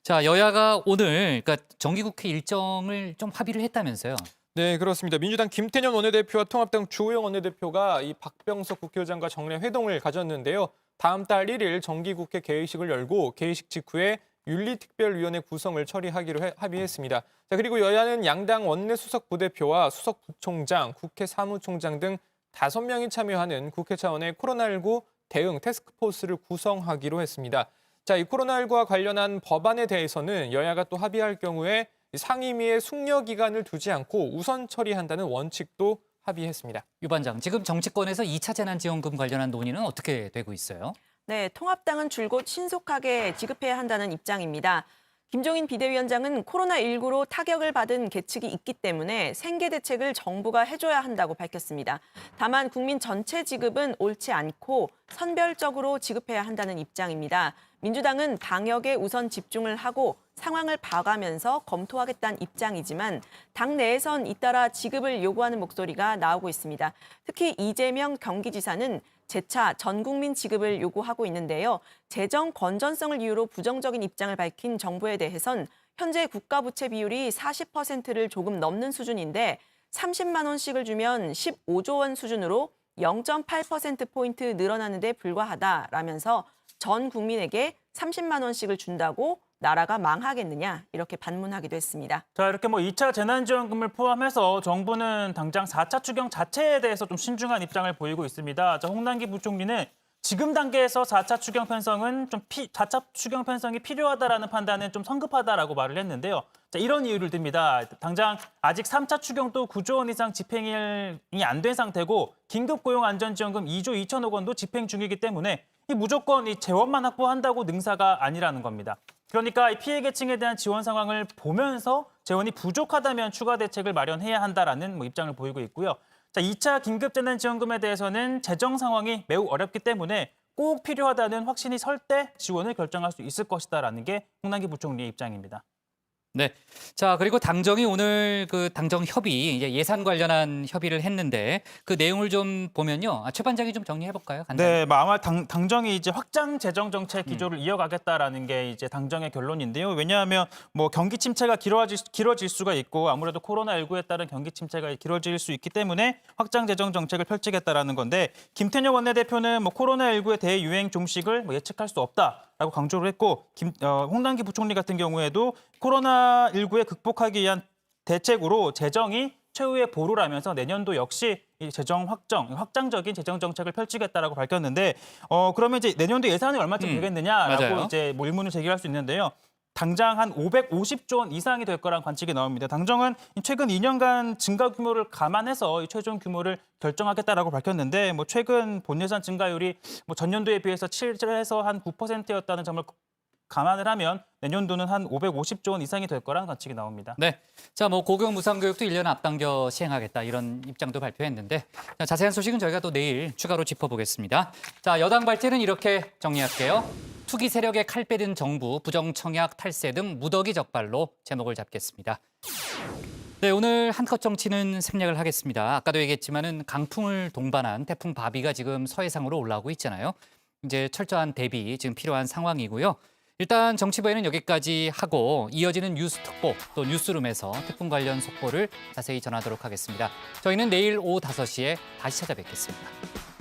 자, 여야가 오늘 그러니까 정기국회 일정을 좀 합의를 했다면서요. 네, 그렇습니다. 민주당 김태년 원내대표와 통합당 주호영 원내대표가 이 박병석 국회의장과 정례 회동을 가졌는데요. 다음 달 1일 정기국회 개회식을 열고 개회식 직후에 윤리특별위원회 구성을 처리하기로 합의했습니다. 자, 그리고 여야는 양당 원내 수석 부대표와 수석 부총장, 국회 사무총장 등 5명이 참여하는 국회 차원의 코로나19 대응 태스크포스를 구성하기로 했습니다. 자, 이 코로나19와 관련한 법안에 대해서는 여야가 또 합의할 경우에 상임위에 숙려 기간을 두지 않고 우선 처리한다는 원칙도 합의했습니다. 유 반장, 지금 정치권에서 2차 재난지원금 관련한 논의는 어떻게 되고 있어요? 네, 통합당은 줄곧 신속하게 지급해야 한다는 입장입니다. 김종인 비대위원장은 코로나19로 타격을 받은 계층이 있기 때문에 생계 대책을 정부가 해줘야 한다고 밝혔습니다. 다만 국민 전체 지급은 옳지 않고 선별적으로 지급해야 한다는 입장입니다. 민주당은 방역에 우선 집중을 하고 상황을 봐가면서 검토하겠다는 입장이지만 당 내에선 잇따라 지급을 요구하는 목소리가 나오고 있습니다. 특히 이재명 경기지사는 재차 전 국민 지급을 요구하고 있는데요. 재정 건전성을 이유로 부정적인 입장을 밝힌 정부에 대해선 현재 국가부채 비율이 40%를 조금 넘는 수준인데 30만 원씩을 주면 15조 원 수준으로 0.8%포인트 늘어나는 데 불과하다라면서 전 국민에게 30만 원씩을 준다고 나라가 망하겠느냐 이렇게 반문하기도 했습니다. 자, 이렇게 2차 재난지원금을 포함해서 정부는 당장 4차 추경 자체에 대해서 좀 신중한 입장을 보이고 있습니다. 자, 홍남기 부총리는 지금 단계에서 4차 추경 편성은 4차 추경 편성이 필요하다라는 판단은 좀 성급하다라고 말을 했는데요. 자, 이런 이유를 듭니다. 당장 아직 3차 추경도 9조 원 이상 집행이 안 된 상태고 긴급고용안전지원금 2조 2천억 원도 집행 중이기 때문에 무조건 이 재원만 확보한다고 능사가 아니라는 겁니다. 그러니까 이 피해 계층에 대한 지원 상황을 보면서 재원이 부족하다면 추가 대책을 마련해야 한다라는 입장을 보이고 있고요. 자, 2차 긴급재난지원금에 대해서는 재정 상황이 매우 어렵기 때문에 꼭 필요하다는 확신이 설 때 지원을 결정할 수 있을 것이다라는 게 홍남기 부총리의 입장입니다. 네. 자, 그리고 당정이 오늘 그 당정 협의, 이제 예산 관련한 협의를 했는데 그 내용을 좀 보면요. 최 반장이 좀 정리해 볼까요? 간단히. 네, 아마 당정이 이제 확장 재정 정책 기조를 이어가겠다라는 게 이제 당정의 결론인데요. 왜냐하면 뭐 경기 침체가 길어질 수가 있고 아무래도 코로나19에 따른 경기 침체가 길어질 수 있기 때문에 확장 재정 정책을 펼치겠다라는 건데 김태년 원내대표는 뭐 코로나19의 대유행 종식을 뭐 예측할 수 없다라고 강조를 했고 홍남기 부총리 같은 경우에도 코로나19에 극복하기 위한 대책으로 재정이 최후의 보루라면서 내년도 역시 이 재정 확장적인 재정 정책을 펼치겠다라고 밝혔는데 그러면 이제 내년도 예산이 얼마쯤 되겠느냐라고 맞아요. 이제 뭐 의문을 제기할 수 있는데요. 당장 한 550조 원 이상이 될 거란 관측이 나옵니다. 당정은 최근 2년간 증가 규모를 감안해서 이 최종 규모를 결정하겠다라고 밝혔는데 뭐 최근 본 예산 증가율이 뭐 전년도에 비해서 7에서 한 9%였다는 점을 감안을 하면 내년도는 한 550조 원 이상이 될 거라는 관측이 나옵니다. 네. 자, 뭐 고교 무상교육도 1년 앞당겨 시행하겠다 이런 입장도 발표했는데 자, 자세한 소식은 저희가 또 내일 추가로 짚어보겠습니다. 자, 여당 발제는 이렇게 정리할게요. 투기 세력의 칼 빼든 정부, 부정청약, 탈세 등 무더기 적발로 제목을 잡겠습니다. 네, 오늘 한컷 정치는 생략을 하겠습니다. 아까도 얘기했지만은 강풍을 동반한 태풍 바비가 지금 서해상으로 올라오고 있잖아요. 이제 철저한 대비 지금 필요한 상황이고요. 일단 정치부에는 여기까지 하고 이어지는 뉴스 특보 또 뉴스룸에서 태풍 관련 속보를 자세히 전하도록 하겠습니다. 저희는 내일 오후 5시에 다시 찾아뵙겠습니다.